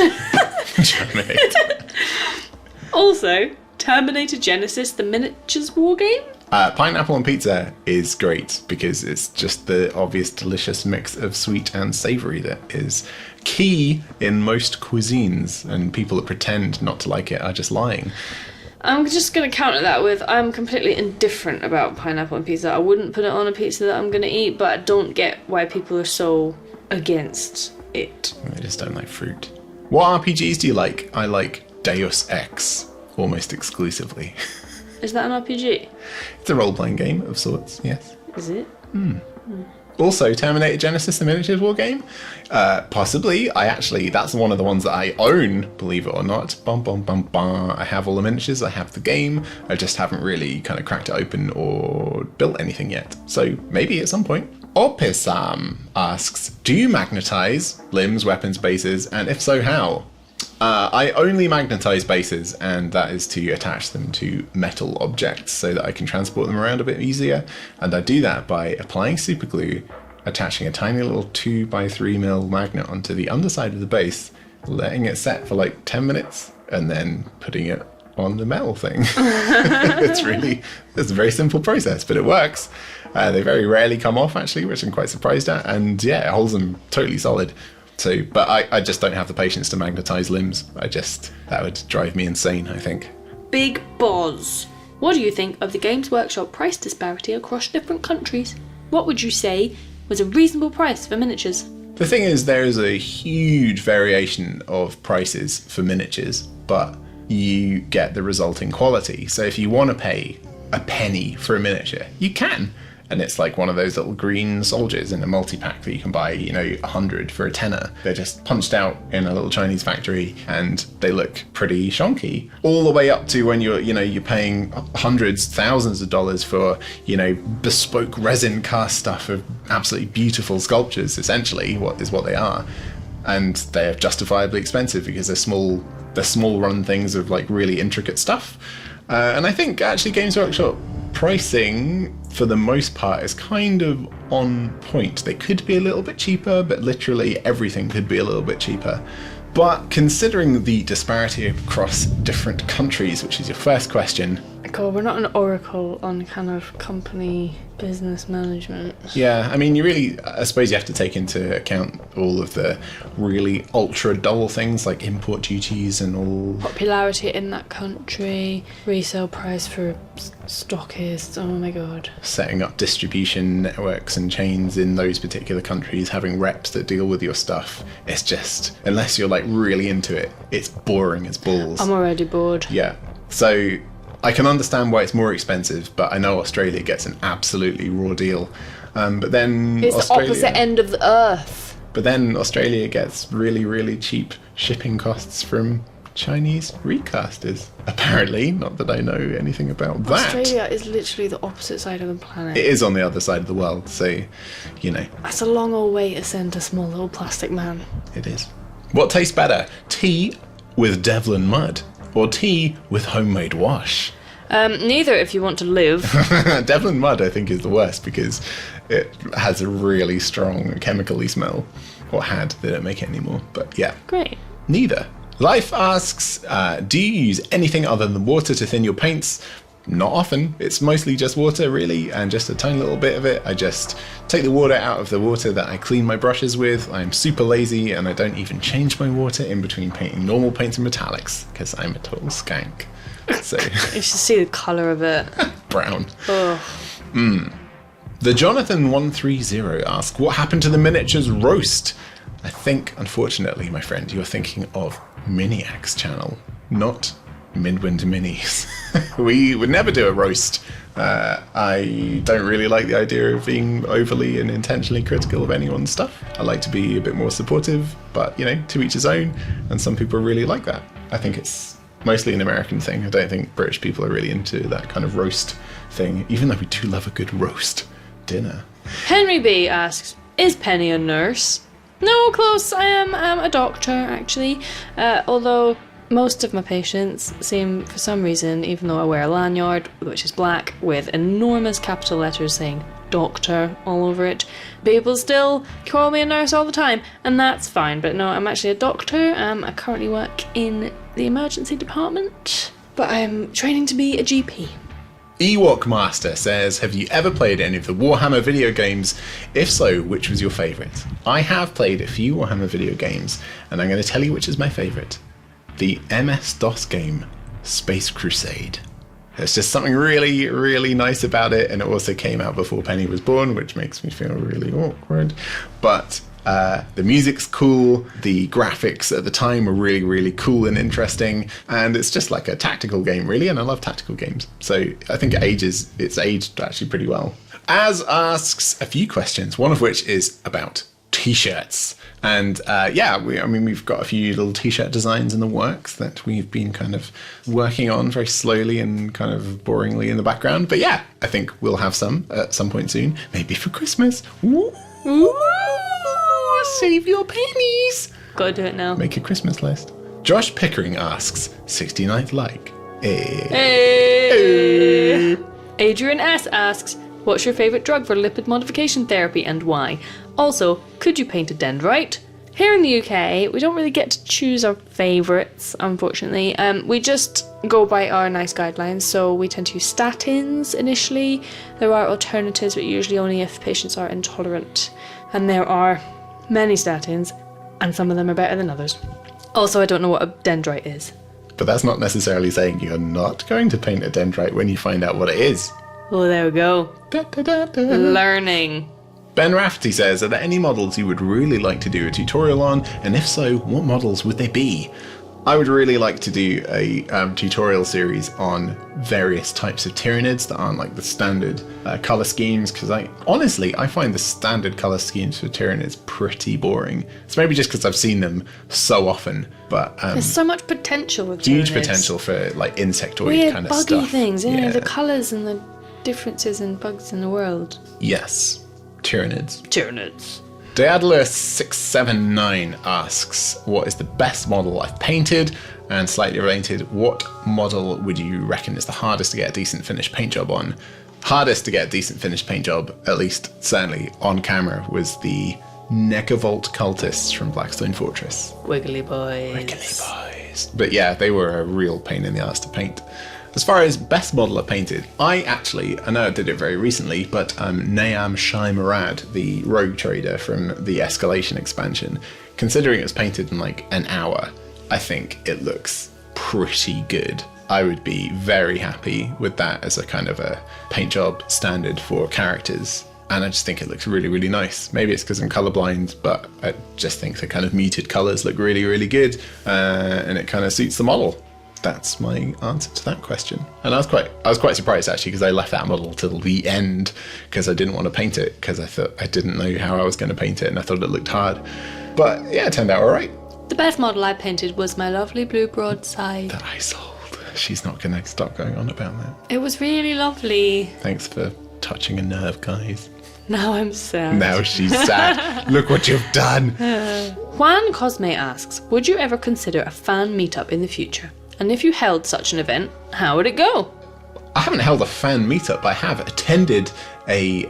Germinate. Also, Terminator Genesis, the miniatures war game? Pineapple on pizza is great because it's just the obvious delicious mix of sweet and savoury that is key in most cuisines, and people that pretend not to like it are just lying. I'm just going to counter that with, I'm completely indifferent about pineapple on pizza. I wouldn't put it on a pizza that I'm going to eat, but I don't get why people are so against it. I just don't like fruit. What RPGs do you like? I like Deus Ex almost exclusively. Is that an RPG? It's a role-playing game of sorts, yes. Is it? Also, Terminator Genesis, the miniatures war game? Possibly. That's one of the ones that I own, believe it or not. Bum, bum, bum, bum. I have all the miniatures, I have the game. I just haven't really kind of cracked it open or built anything yet. So maybe at some point. Orpisam asks, do you magnetize limbs, weapons, bases, and if so, how? I only magnetize bases, and that is to attach them to metal objects so that I can transport them around a bit easier. And I do that by applying super glue, attaching a tiny little 2x3mm magnet onto the underside of the base, letting it set for like 10 minutes, and then putting it on the metal thing. It's a very simple process, but it works. They very rarely come off, actually, which I'm quite surprised at. And yeah, it holds them totally solid. So, but I just don't have the patience to magnetize limbs. That would drive me insane, I think. Big Boz. What do you think of the Games Workshop price disparity across different countries? What would you say was a reasonable price for miniatures? The thing is, there is a huge variation of prices for miniatures, but you get the resulting quality. So if you want to pay a penny for a miniature, you can. And it's like one of those little green soldiers in a multi-pack that you can buy, 100 for a tenner. They're just punched out in a little Chinese factory and they look pretty shonky. All the way up to when you're paying hundreds, thousands of dollars for, bespoke resin cast stuff of absolutely beautiful sculptures, essentially, what they are. And they're justifiably expensive because they're small run things of like really intricate stuff. And I think actually Games Workshop pricing for the most part is kind of on point. They could be a little bit cheaper, but literally everything could be a little bit cheaper. But considering the disparity across different countries, which is your first question. God, we're not an oracle on kind of company business management. Yeah, I mean, I suppose you have to take into account all of the really ultra dull things like import duties and all. Popularity in that country, resale price for stockists, oh my god. Setting up distribution networks and chains in those particular countries, having reps that deal with your stuff. It's just, unless you're like really into it, it's boring as balls. I'm already bored. Yeah. So I can understand why it's more expensive, but I know Australia gets an absolutely raw deal. But then it's the opposite end of the earth. But then Australia gets really, really cheap shipping costs from Chinese recasters. Apparently, not that I know anything about that. Australia is literally the opposite side of the planet. It is on the other side of the world, so, That's a long old way to send a small little plastic man. It is. What tastes better? Tea with Devlin mud? Or tea with homemade wash? Neither, if you want to live. Devlin mud, I think, is the worst because it has a really strong chemical-y smell. Or had. They don't make it anymore. But yeah. Great. Neither. Life asks, do you use anything other than water to thin your paints? Not often. It's mostly just water, really, and just a tiny little bit of it. I just take the water out of the water that I clean my brushes with. I'm super lazy, and I don't even change my water in between painting normal paints and metallics, because I'm a total skank. So You should see the colour of it. Brown. Oh. The Jonathan130 asks, what happened to the miniatures roast? I think, unfortunately, my friend, you're thinking of Miniac's channel, not Midwinter Minis. We would never do a roast. I don't really like the idea of being overly and intentionally critical of anyone's stuff. I like to be a bit more supportive, but, to each his own, and some people really like that. I think it's mostly an American thing. I don't think British people are really into that kind of roast thing, even though we do love a good roast dinner. Henry B asks, is Penny a nurse? No, close. I am a doctor, actually. Although most of my patients seem, for some reason, even though I wear a lanyard, which is black, with enormous capital letters saying doctor all over it, people still call me a nurse all the time, and that's fine. But no, I'm actually a doctor. I currently work in the emergency department, but I'm training to be a GP. Ewok Master says, have you ever played any of the Warhammer video games? If so, which was your favourite? I have played a few Warhammer video games, and I'm going to tell you which is my favourite. The MS-DOS game, Space Crusade. There's just something really, really nice about it, and it also came out before Penny was born, which makes me feel really awkward. But the music's cool, the graphics at the time were really, really cool and interesting, and it's just like a tactical game, really, and I love tactical games. So I think it's aged actually pretty well. Az asks a few questions, one of which is about t-shirts. And we've got a few little t-shirt designs in the works that we've been kind of working on very slowly and kind of boringly in the background. But yeah, I think we'll have some at some point soon, maybe for Christmas. Ooh, save your pennies. Gotta do it now. Make a Christmas list. Josh Pickering asks, 69th like. Hey. Adrian S asks, what's your favourite drug for lipid modification therapy and why? Also, could you paint a dendrite? Here in the UK, we don't really get to choose our favourites, unfortunately. We just go by our nice guidelines, so we tend to use statins initially. There are alternatives, but usually only if patients are intolerant. And there are many statins, and some of them are better than others. Also, I don't know what a dendrite is. But that's not necessarily saying you're not going to paint a dendrite when you find out what it is. Oh, there we go. Da, da, da, da. Ben Learning. Rafferty says, are there any models you would really like to do a tutorial on? And if so, what models would they be? I would really like to do a tutorial series on various types of Tyranids that aren't like the standard colour schemes, because I find the standard colour schemes for Tyranids pretty boring. It's maybe just because I've seen them so often, but there's so much potential with huge Tyranids. potential for like insectoid Weird kind of buggy stuff. things, the colours and the differences in bugs in the world. Yes, Tyranids. Tyranids. Deadler679 asks, what is the best model I've painted? And slightly related, what model would you reckon is the hardest to get a decent finished paint job on? Hardest to get a decent finished paint job, at least certainly on camera, was the Necavolt cultists from Blackstone Fortress. Wiggly boys. Wiggly boys. But yeah, they were a real pain in the ass to paint. As far as best model I painted, I know I did it very recently, but Naam Shai Murad, the rogue trader from the Escalation expansion, considering it was painted in like an hour, I think it looks pretty good. I would be very happy with that as a kind of a paint job standard for characters. And I just think it looks really, really nice. Maybe it's because I'm colorblind, but I just think the kind of muted colors look really, really good, and it kind of suits the model. That's my answer to that question. And I was quite surprised actually, because I left that model till the end because I didn't want to paint it, because I thought I didn't know how I was going to paint it and I thought it looked hard. But yeah, it turned out all right. The best model I painted was my lovely blue broadside. That I sold. She's not going to stop going on about that. It was really lovely. Thanks for touching a nerve, guys. Now I'm sad. Now she's sad. Look what you've done. Juan Cosme asks, would you ever consider a fan meetup in the future? And if you held such an event, how would it go? I haven't held a fan meetup. I have attended a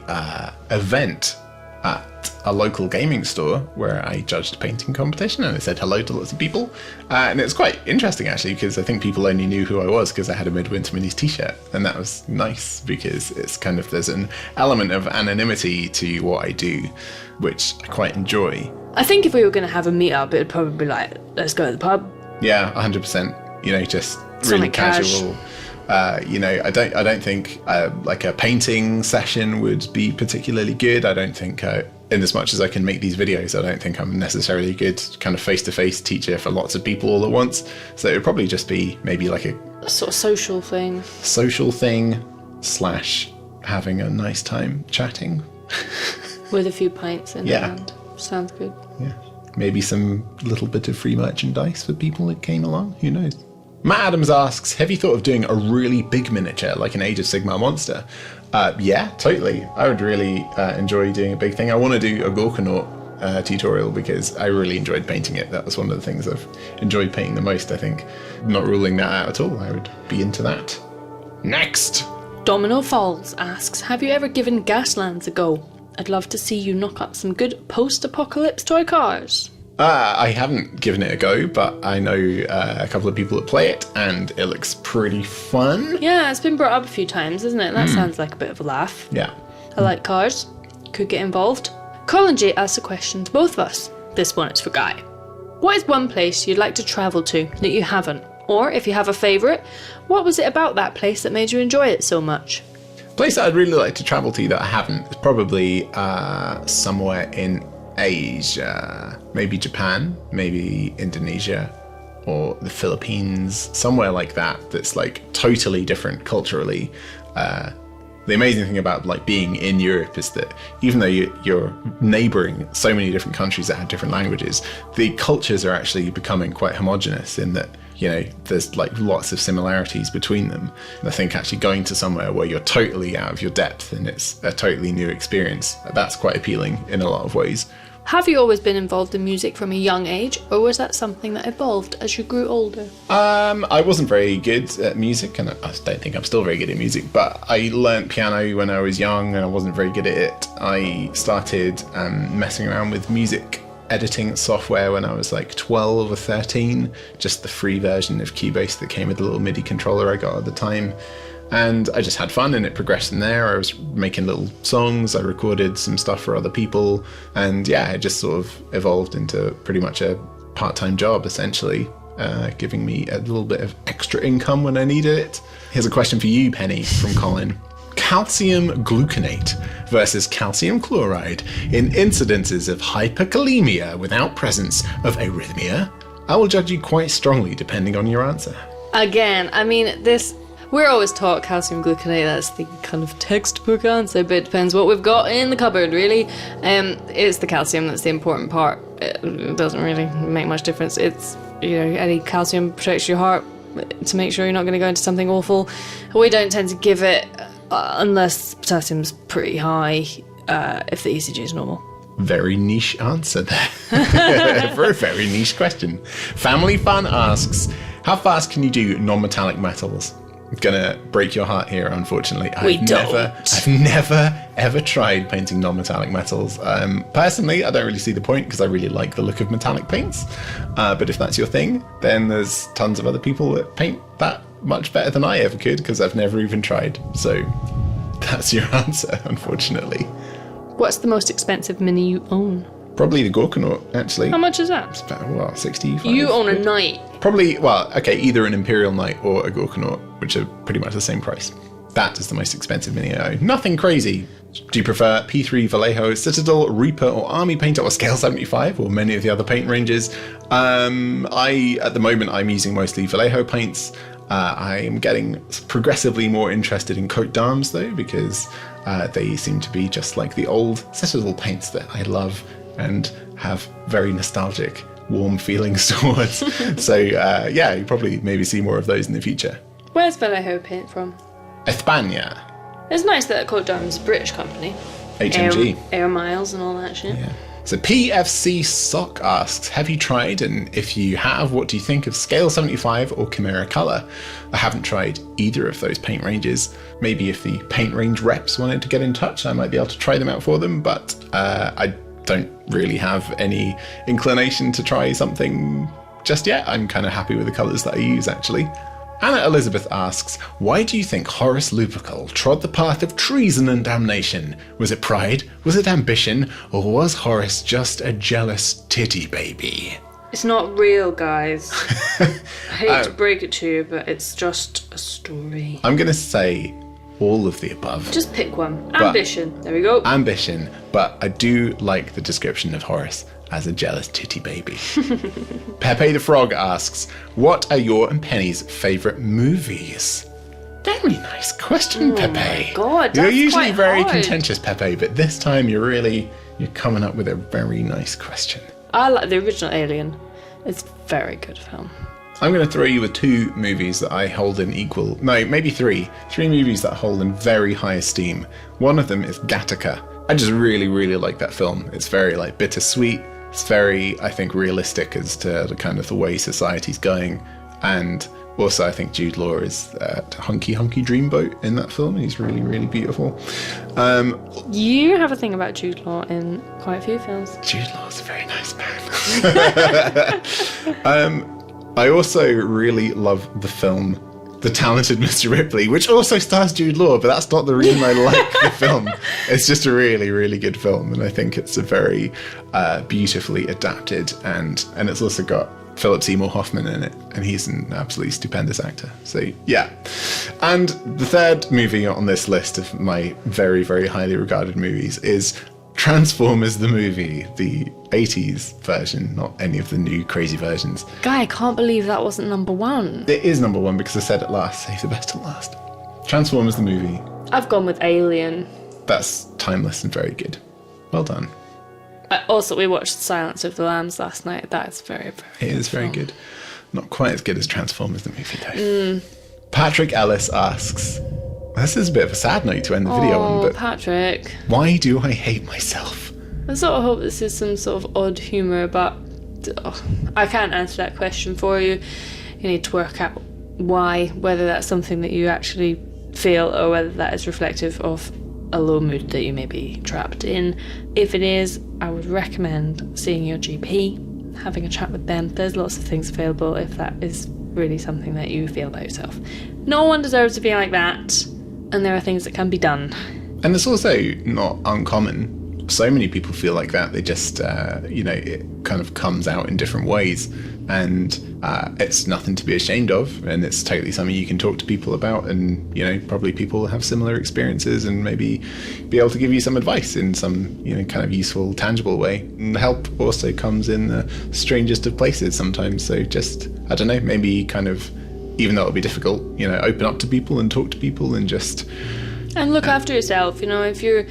event at a local gaming store where I judged a painting competition and I said hello to lots of people. And it was quite interesting actually, because I think people only knew who I was because I had a Midwinter Minis t-shirt. And that was nice because it's kind of, there's an element of anonymity to what I do, which I quite enjoy. I think if we were going to have a meetup, it'd probably be like, let's go to the pub. Yeah, 100%. You know, just really Something casual. You know, I don't think like a painting session would be particularly good. I don't think, in as much as I can make these videos, I don't think I'm necessarily a good kind of face-to-face teacher for lots of people all at once. So it would probably just be maybe like a sort of social thing / having a nice time chatting. With a few pints in hand. Sounds good. Yeah. Maybe some little bit of free merchandise for people that came along. Who knows? Matt Adams asks, have you thought of doing a really big miniature like an Age of Sigmar monster? Yeah, totally. I would really enjoy doing a big thing. I want to do a Gorkanaut tutorial because I really enjoyed painting it. That was one of the things I've enjoyed painting the most, I think. Not ruling that out at all. I would be into that. Next! Domino Falls asks, have you ever given Gaslands a go? I'd love to see you knock up some good post-apocalypse toy cars. I haven't given it a go, but I know a couple of people that play it, and it looks pretty fun. Yeah, it's been brought up a few times, isn't it? That sounds like a bit of a laugh. Yeah. I like cars. Could get involved. Colin J asks a question to both of us. This one is for Guy. What is one place you'd like to travel to that you haven't? Or if you have a favourite, what was it about that place that made you enjoy it so much? Place that I'd really like to travel to that I haven't is probably somewhere in Asia. Maybe Japan, maybe Indonesia, or the Philippines, somewhere like that that's like totally different culturally. The amazing thing about like being in Europe is that even though you're neighbouring so many different countries that have different languages, the cultures are actually becoming quite homogenous in that, you know, there's like lots of similarities between them. And I think actually going to somewhere where you're totally out of your depth and it's a totally new experience, that's quite appealing in a lot of ways. Have you always been involved in music from a young age, or was that something that evolved as you grew older? I wasn't very good at music, and I don't think I'm still very good at music, but I learnt piano when I was young and I wasn't very good at it. I started messing around with music editing software when I was like 12 or 13, just the free version of Cubase that came with a little MIDI controller I got at the time. And I just had fun and it progressed from there. I was making little songs, I recorded some stuff for other people, and yeah, it just sort of evolved into pretty much a part-time job essentially, giving me a little bit of extra income when I needed it. Here's a question for you, Penny, from Colin. Calcium gluconate versus calcium chloride in incidences of hyperkalemia without presence of arrhythmia? I will judge you quite strongly depending on your answer. Again, I mean, we're always taught calcium gluconate, that's the kind of textbook answer, but it depends what we've got in the cupboard, really. It's the calcium that's the important part. It doesn't really make much difference. It's, you know, any calcium protects your heart to make sure you're not going to go into something awful. We don't tend to give it unless potassium's pretty high, if the ECG is normal. Very niche answer there. For a very niche question. Family Fun asks, how fast can you do non-metallic metals? I'm gonna break your heart here, unfortunately. I've never ever tried painting non-metallic metals. Personally, I don't really see the point because I really like the look of metallic paints. But if that's your thing, then there's tons of other people that paint that much better than I ever could because I've never even tried. So that's your answer, unfortunately. What's the most expensive mini you own? Probably the Gorkanaut, actually. How much is that? It's about, what, 65? You own a knight. Probably, well, okay, either an Imperial Knight or a Gorkanaut, which are pretty much the same price. That is the most expensive mini I own. Nothing crazy. Do you prefer P3 Vallejo, Citadel, Reaper, or Army Painter, or Scale 75, or many of the other paint ranges? At the moment, I'm using mostly Vallejo paints. I am getting progressively more interested in Cote d'Arms, though, because they seem to be just like the old Citadel paints that I love and have very nostalgic, warm feelings towards. So, yeah, you probably maybe see more of those in the future. Where's Vallejo paint from? España. It's nice that Cote d'Arms is a British company. HMG. Air miles and all that shit. Yeah. So PFC Sock asks, have you tried, and if you have, what do you think of Scale 75 or Chimera Color? I haven't tried either of those paint ranges. Maybe if the paint range reps wanted to get in touch, I might be able to try them out for them, but I don't really have any inclination to try something just yet. I'm kind of happy with the colours that I use, actually. Anna Elizabeth asks, why do you think Horace Lupercal trod the path of treason and damnation? Was it pride? Was it ambition? Or was Horace just a jealous titty baby? It's not real, guys. I hate to break it to you, but it's just a story. I'm going to say all of the above. Just pick one. Ambition. There we go. Ambition. But I do like the description of Horace as a jealous titty baby. Pepe the Frog asks, what are your and Penny's favourite movies? Very nice question, Pepe. My God, you're that's usually quite very hard. contentious, Pepe, but this time you're coming up with a very nice question. I like the original Alien. It's a very good film. I'm going to throw you with two movies that I hold in maybe three movies that I hold in very high esteem. One of them is Gattaca. I just really, really like that film. It's very like bittersweet. It's very, I think, realistic as to the kind of the way society's going. And also, I think Jude Law is hunky dreamboat in that film. He's really, really beautiful. You have a thing about Jude Law in quite a few films. Jude Law's a very nice man. I also really love the film The Talented Mr. Ripley, which also stars Jude Law, but that's not the reason I like the film. It's just a really, really good film, and I think it's a very beautifully adapted, and it's also got Philip Seymour Hoffman in it, and he's an absolutely stupendous actor. So, yeah. And the third movie on this list of my very, very highly regarded movies is Transformers the movie, the 80s version, not any of the new crazy versions. Guy, I can't believe that wasn't number one. It is number one because I said it last. Save the best till last. Transformers the movie. I've gone with Alien. That's timeless and very good. Well done. Also, we watched Silence of the Lambs last night. That is very, very It is very good. Not quite as good as Transformers the movie, though. Patrick Ellis asks, this is a bit of a sad note to end the video on, but Patrick. why do I hate myself? I sort of hope this is some sort of odd humour, but I can't answer that question for you. You need to work out why, whether that's something that you actually feel or whether that is reflective of a low mood that you may be trapped in. If it is, I would recommend seeing your GP, having a chat with them. There's lots of things available if that is really something that you feel about yourself. No one deserves to be like that, and there are things that can be done. And it's also not uncommon. So many people feel like that. They just, it kind of comes out in different ways. And it's nothing to be ashamed of. And it's totally something you can talk to people about. And, probably people have similar experiences and maybe be able to give you some advice in some, kind of useful, tangible way. And help also comes in the strangest of places sometimes. So just, I don't know, maybe kind of, even though it'll be difficult, open up to people and talk to people and just... And look after yourself, if you're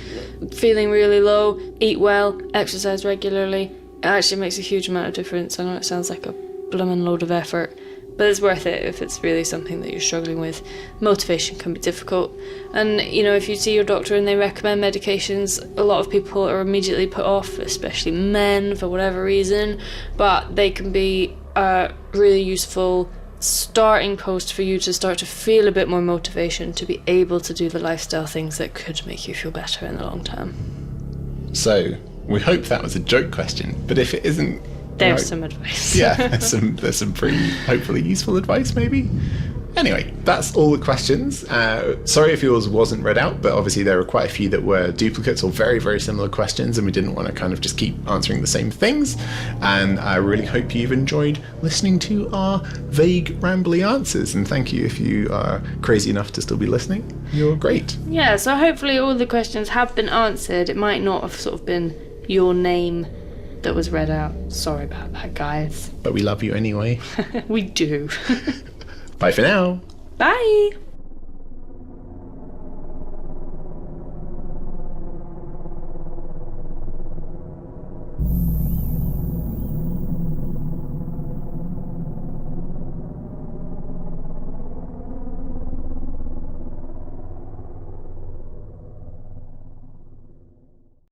feeling really low, eat well, exercise regularly. It actually makes a huge amount of difference. I know it sounds like a blooming load of effort, but it's worth it if it's really something that you're struggling with. Motivation can be difficult. And, if you see your doctor and they recommend medications, a lot of people are immediately put off, especially men, for whatever reason, but they can be a really useful starting post for you to start to feel a bit more motivation to be able to do the lifestyle things that could make you feel better in the long term. So we hope that was a joke question, but if it isn't, there's some advice. Yeah, there's some pretty hopefully useful advice maybe. Anyway, that's all the questions. Sorry if yours wasn't read out, but obviously there were quite a few that were duplicates or very, very similar questions, and we didn't want to kind of just keep answering the same things. And I really hope you've enjoyed listening to our vague, rambly answers. And thank you if you are crazy enough to still be listening. You're great. Yeah, so hopefully all the questions have been answered. It might not have sort of been your name that was read out. Sorry about that, guys. But we love you anyway. We do. Bye for now. Bye.